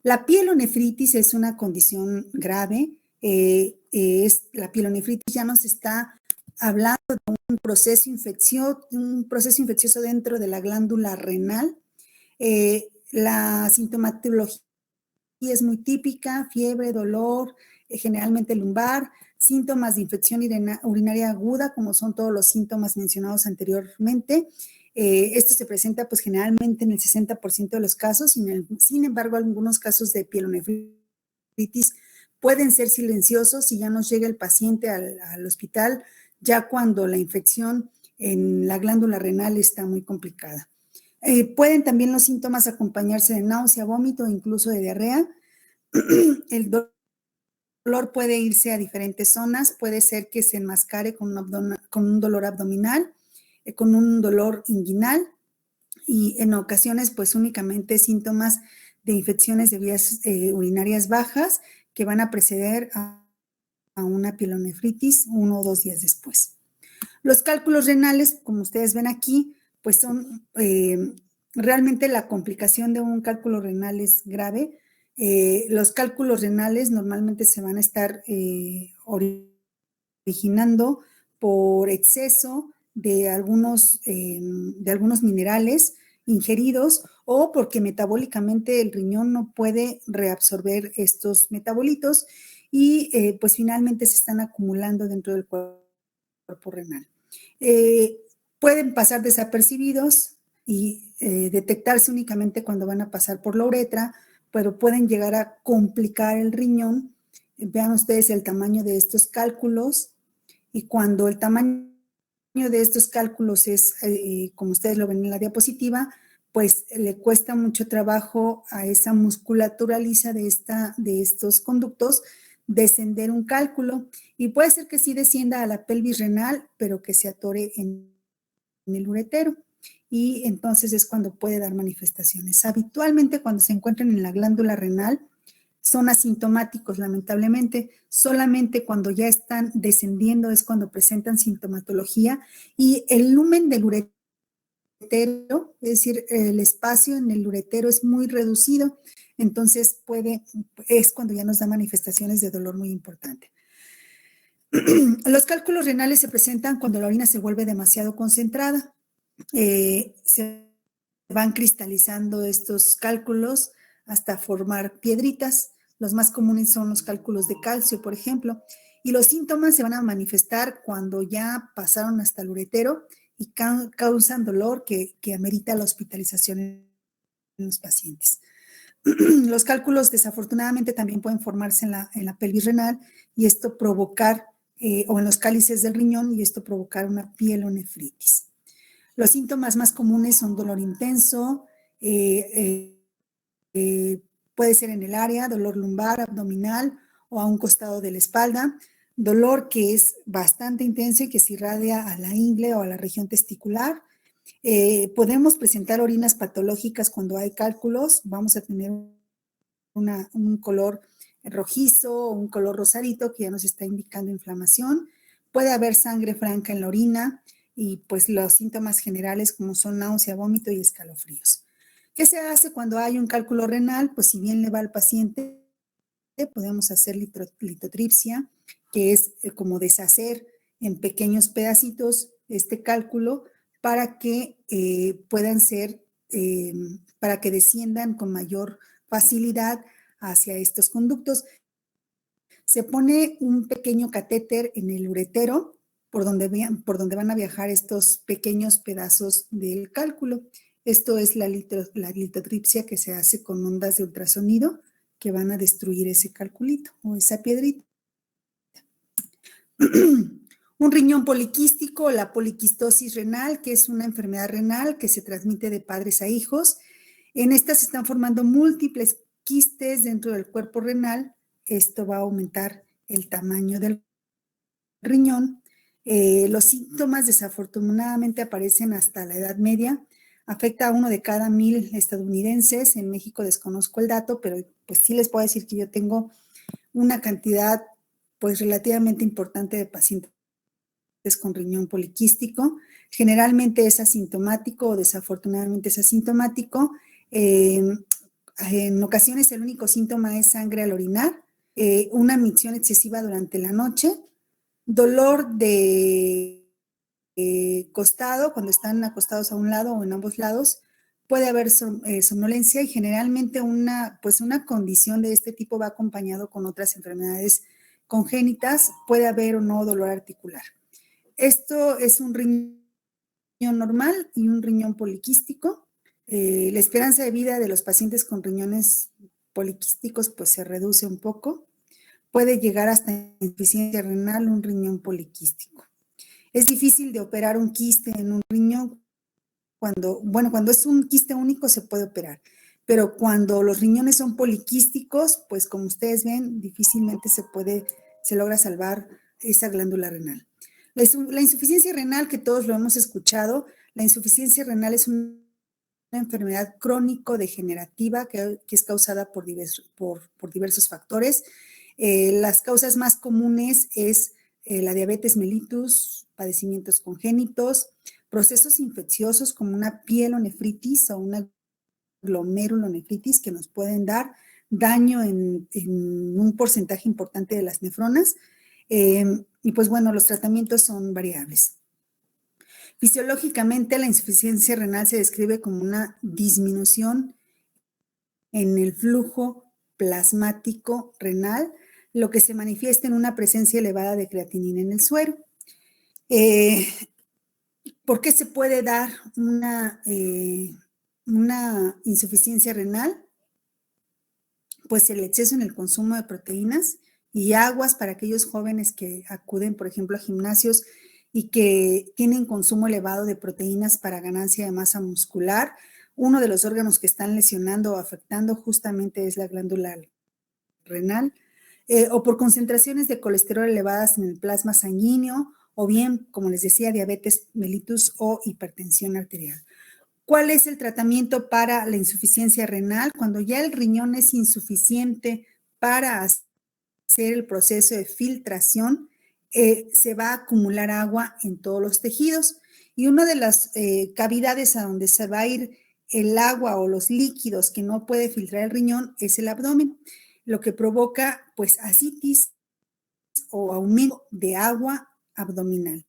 La pielonefritis es una condición grave. La pielonefritis ya nos está hablando de un proceso infeccioso dentro de la glándula renal. La sintomatología es muy típica: fiebre, dolor, generalmente lumbar, síntomas de infección urinaria aguda, como son todos los síntomas mencionados anteriormente. Esto se presenta pues generalmente en el 60% de los casos, sin embargo algunos casos de pielonefritis pueden ser silenciosos y ya nos llega el paciente al hospital ya cuando la infección en la glándula renal está muy complicada. Pueden también los síntomas acompañarse de náusea, vómito e incluso de diarrea. El dolor puede irse a diferentes zonas, puede ser que se enmascare con un dolor abdominal, con un dolor inguinal y en ocasiones pues únicamente síntomas de infecciones de vías urinarias bajas que van a preceder a una pielonefritis 1 o 2 días después. Los cálculos renales, como ustedes ven aquí, pues son realmente la complicación de un cálculo renal es grave. Los cálculos renales normalmente se van a estar originando por exceso de algunos minerales ingeridos o porque metabólicamente el riñón no puede reabsorber estos metabolitos y pues finalmente se están acumulando dentro del cuerpo renal. Pueden pasar desapercibidos y detectarse únicamente cuando van a pasar por la uretra, pero pueden llegar a complicar el riñón. Vean ustedes el tamaño de estos cálculos y cuando el tamaño de estos cálculos es, como ustedes lo ven en la diapositiva, pues le cuesta mucho trabajo a esa musculatura lisa de estos conductos descender un cálculo y puede ser que sí descienda a la pelvis renal, pero que se atore en el uretero y entonces es cuando puede dar manifestaciones. Habitualmente cuando se encuentran en la glándula renal son asintomáticos, lamentablemente. Solamente cuando ya están descendiendo es cuando presentan sintomatología y el lumen del uretero, es decir, el espacio en el uretero es muy reducido, entonces es cuando ya nos da manifestaciones de dolor muy importante. Los cálculos renales se presentan cuando la orina se vuelve demasiado concentrada. Se van cristalizando estos cálculos hasta formar piedritas. Los más comunes son los cálculos de calcio, por ejemplo. Y los síntomas se van a manifestar cuando ya pasaron hasta el uretero y causan dolor que amerita la hospitalización en los pacientes. Los cálculos desafortunadamente también pueden formarse en la pelvis renal y esto provocar, o en los cálices del riñón, y esto provocar una pielonefritis. Los síntomas más comunes son dolor intenso, puede ser en el área, dolor lumbar, abdominal o a un costado de la espalda, dolor que es bastante intenso y que se irradia a la ingle o a la región testicular. Podemos presentar orinas patológicas cuando hay cálculos, vamos a tener un color rojizo o un color rosadito que ya nos está indicando inflamación. Puede haber sangre franca en la orina y pues los síntomas generales como son náusea, vómito y escalofríos. ¿Qué se hace cuando hay un cálculo renal? Pues si bien le va al paciente, podemos hacer litotripsia, que es como deshacer en pequeños pedacitos este cálculo para que puedan ser, para que desciendan con mayor facilidad hacia estos conductos. Se pone un pequeño catéter en el uretero por donde van a viajar estos pequeños pedazos del cálculo. Esto es la litotripsia que se hace con ondas de ultrasonido que van a destruir ese calculito o esa piedrita. Un riñón poliquístico, la poliquistosis renal, que es una enfermedad renal que se transmite de padres a hijos. En esta se están formando múltiples quistes dentro del cuerpo renal. Esto va a aumentar el tamaño del riñón. Los síntomas desafortunadamente aparecen hasta la Edad Media. Afecta a 1 de cada 1000 estadounidenses. En México desconozco el dato, pero pues sí les puedo decir que yo tengo una cantidad pues relativamente importante de pacientes con riñón poliquístico. Generalmente es asintomático o desafortunadamente es asintomático. En ocasiones el único síntoma es sangre al orinar, una micción excesiva durante la noche, dolor de costado cuando están acostados a un lado o en ambos lados, puede haber somnolencia y generalmente una condición de este tipo va acompañado con otras enfermedades congénitas, puede haber o no dolor articular. Esto es un riñón normal y un riñón poliquístico. La esperanza de vida de los pacientes con riñones poliquísticos pues se reduce un poco. Puede llegar hasta insuficiencia renal un riñón poliquístico. Es difícil de operar un quiste en un riñón. Cuando es un quiste único se puede operar, pero cuando los riñones son poliquísticos, pues como ustedes ven, difícilmente se logra salvar esa glándula renal. La insuficiencia renal, que todos lo hemos escuchado, la insuficiencia renal es una enfermedad crónico-degenerativa que es causada por diversos factores. Las causas más comunes es la diabetes mellitus, padecimientos congénitos, procesos infecciosos como una pielonefritis o una glomerulonefritis que nos pueden dar daño en un porcentaje importante de las nefronas. Y pues bueno, los tratamientos son variables. Fisiológicamente, la insuficiencia renal se describe como una disminución en el flujo plasmático renal, lo que se manifiesta en una presencia elevada de creatinina en el suero. ¿Por qué se puede dar una insuficiencia renal? Pues el exceso en el consumo de proteínas y aguas para aquellos jóvenes que acuden, por ejemplo, a gimnasios y que tienen consumo elevado de proteínas para ganancia de masa muscular. Uno de los órganos que están lesionando o afectando justamente es la glándula renal, o por concentraciones de colesterol elevadas en el plasma sanguíneo, o bien, como les decía, diabetes mellitus o hipertensión arterial. ¿Cuál es el tratamiento para la insuficiencia renal? Cuando ya el riñón es insuficiente para hacer el proceso de filtración, se va a acumular agua en todos los tejidos y una de las cavidades a donde se va a ir el agua o los líquidos que no puede filtrar el riñón es el abdomen, lo que provoca pues ascitis o aumento de agua abdominal.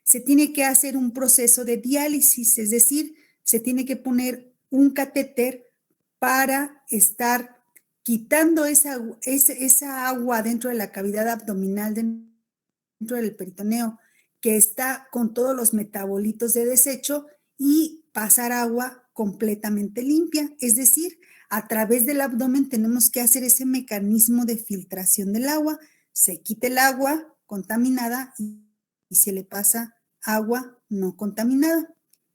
Se tiene que hacer un proceso de diálisis, es decir, se tiene que poner un catéter para estar quitando esa agua dentro de la cavidad abdominal, dentro del peritoneo, que está con todos los metabolitos de desecho, y pasar agua completamente limpia. Es decir, a través del abdomen tenemos que hacer ese mecanismo de filtración del agua. Se quita el agua contaminada y se le pasa agua no contaminada.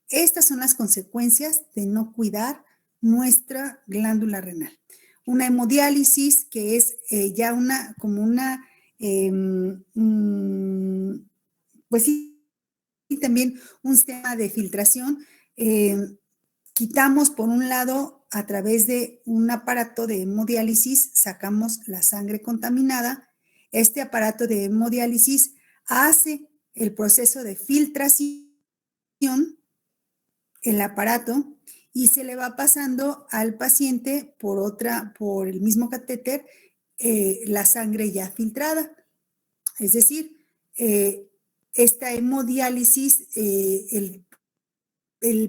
Estas son las consecuencias de no cuidar nuestra glándula renal. Una hemodiálisis, que es ya pues sí, y también un sistema de filtración. Quitamos, por un lado, a través de un aparato de hemodiálisis, sacamos la sangre contaminada. Este aparato de hemodiálisis hace el proceso de filtración, el aparato, y se le va pasando al paciente por el mismo catéter, la sangre ya filtrada. Es decir, esta hemodiálisis, el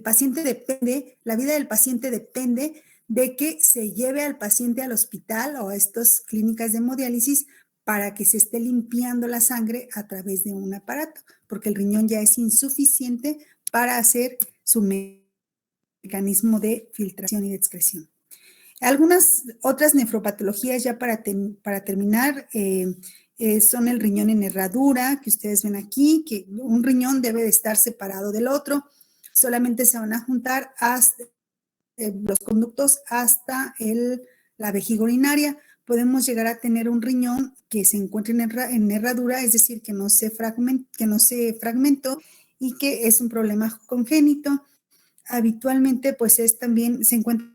paciente depende, la vida del paciente depende de que se lleve al paciente al hospital o a estas clínicas de hemodiálisis para que se esté limpiando la sangre a través de un aparato, porque el riñón ya es insuficiente para hacer su mecanismo de filtración y de excreción. Algunas otras nefropatologías, ya para terminar, son el riñón en herradura, que ustedes ven aquí, que un riñón debe de estar separado del otro. Solamente se van a juntar hasta los conductos hasta la vejiga urinaria. Podemos llegar a tener un riñón que se encuentre en herradura, es decir, que no se fragmentó y que es un problema congénito. Habitualmente, pues también se encuentra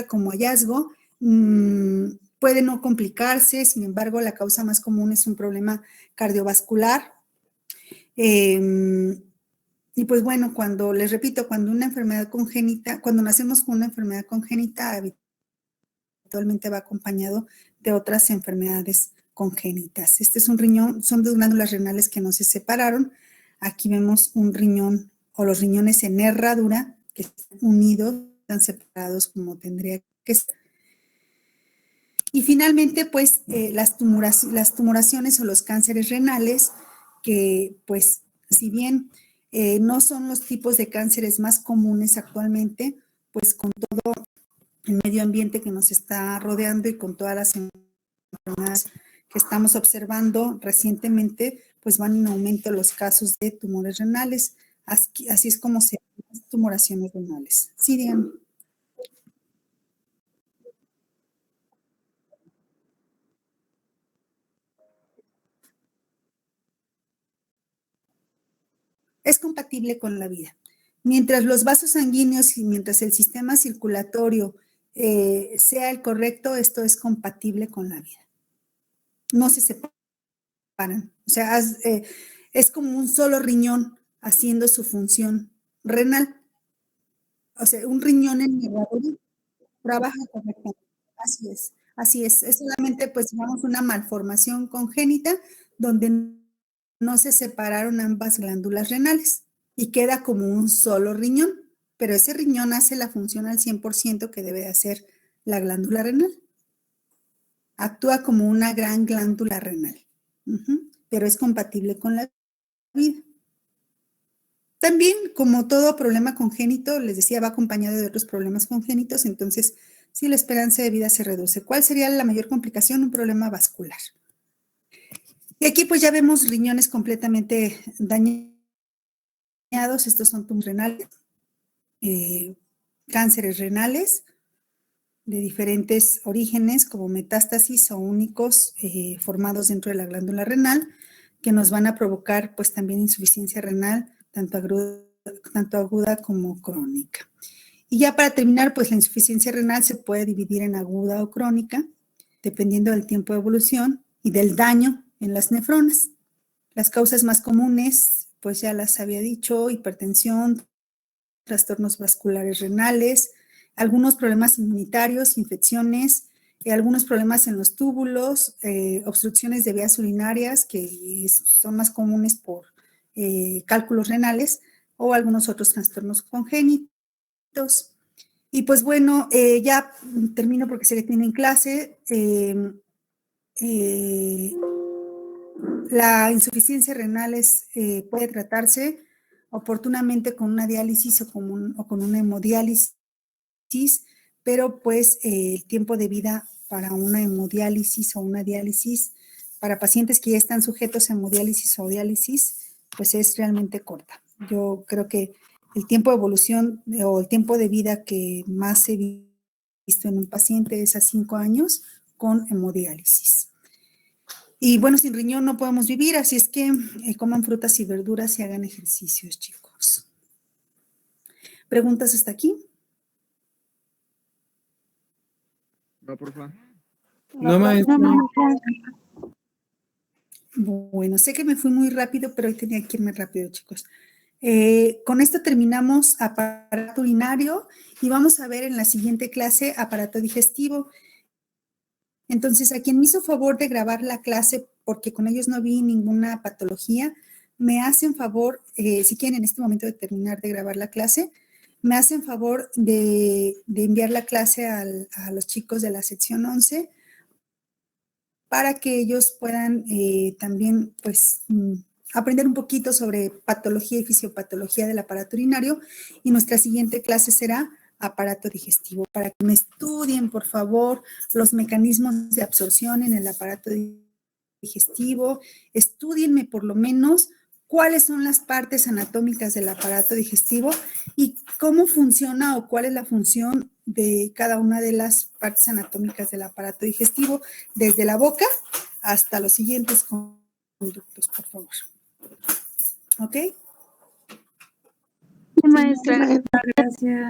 como hallazgo. Puede no complicarse, sin embargo, la causa más común es un problema cardiovascular. Y pues bueno, les repito, cuando una enfermedad congénita, cuando nacemos con una enfermedad congénita, habitualmente va acompañado de otras enfermedades congénitas. Este es un riñón, son dos glándulas renales que no se separaron. Aquí vemos un riñón o los riñones en herradura que están unidos, están separados como tendría que ser. Y finalmente, pues las tumoraciones o los cánceres renales, que pues si bien no son los tipos de cánceres más comunes actualmente, pues con todo el medio ambiente que nos está rodeando y con todas las enfermedades que estamos observando recientemente, pues van en aumento los casos de tumores renales. Así es como se llaman las tumoraciones renales. Sí, díganme. Es compatible con la vida. Mientras los vasos sanguíneos y mientras el sistema circulatorio sea el correcto, esto es compatible con la vida. No se separan. O sea, es como un solo riñón haciendo su función renal. O sea, un riñón en herradura trabaja correctamente. Así es, así es. Es solamente, pues, digamos, una malformación congénita donde no se separaron ambas glándulas renales y queda como un solo riñón, pero ese riñón hace la función al 100% que debe hacer la glándula renal. Actúa como una gran glándula renal, pero es compatible con la vida. También, como todo problema congénito, les decía, va acompañado de otros problemas congénitos, entonces, si la esperanza de vida se reduce. ¿Cuál sería la mayor complicación? Un problema vascular. Y aquí pues ya vemos riñones completamente dañados. Estos son tumores renales, cánceres renales de diferentes orígenes, como metástasis o únicos formados dentro de la glándula renal, que nos van a provocar pues también insuficiencia renal, tanto aguda como crónica. Y ya para terminar, pues la insuficiencia renal se puede dividir en aguda o crónica, dependiendo del tiempo de evolución y del daño en las nefronas. Las causas más comunes, pues ya las había dicho: hipertensión, trastornos vasculares renales, algunos problemas inmunitarios, infecciones, algunos problemas en los túbulos, obstrucciones de vías urinarias, que son más comunes por cálculos renales, o algunos otros trastornos congénitos. Y pues bueno, ya termino porque sé que tienen clase. La insuficiencia renal puede tratarse oportunamente con una diálisis o con una hemodiálisis, pero pues el tiempo de vida para una hemodiálisis o una diálisis para pacientes que ya están sujetos a hemodiálisis o diálisis, pues es realmente corta. Yo creo que el tiempo de evolución o el tiempo de vida que más he visto en un paciente es a 5 años con hemodiálisis. Y bueno, sin riñón no podemos vivir, así es que coman frutas y verduras y hagan ejercicios, chicos. ¿Preguntas hasta aquí? No, por favor. No, No, maestra. Bueno, sé que me fui muy rápido, pero hoy tenía que irme rápido, chicos. Con esto terminamos aparato urinario y vamos a ver en la siguiente clase aparato digestivo. Entonces, a quien me hizo favor de grabar la clase, porque con ellos no vi ninguna patología, me hacen favor, si quieren en este momento de terminar de grabar la clase, me hacen favor de enviar la clase a los chicos de la sección 11 para que ellos puedan también, pues, aprender un poquito sobre patología y fisiopatología del aparato urinario. Y nuestra siguiente clase será aparato digestivo, para que me estudien, por favor, los mecanismos de absorción en el aparato digestivo. Estúdienme por lo menos cuáles son las partes anatómicas del aparato digestivo y cómo funciona o cuál es la función de cada una de las partes anatómicas del aparato digestivo, desde la boca hasta los siguientes conductos, por favor. ¿Ok? Sí, maestra. gracias.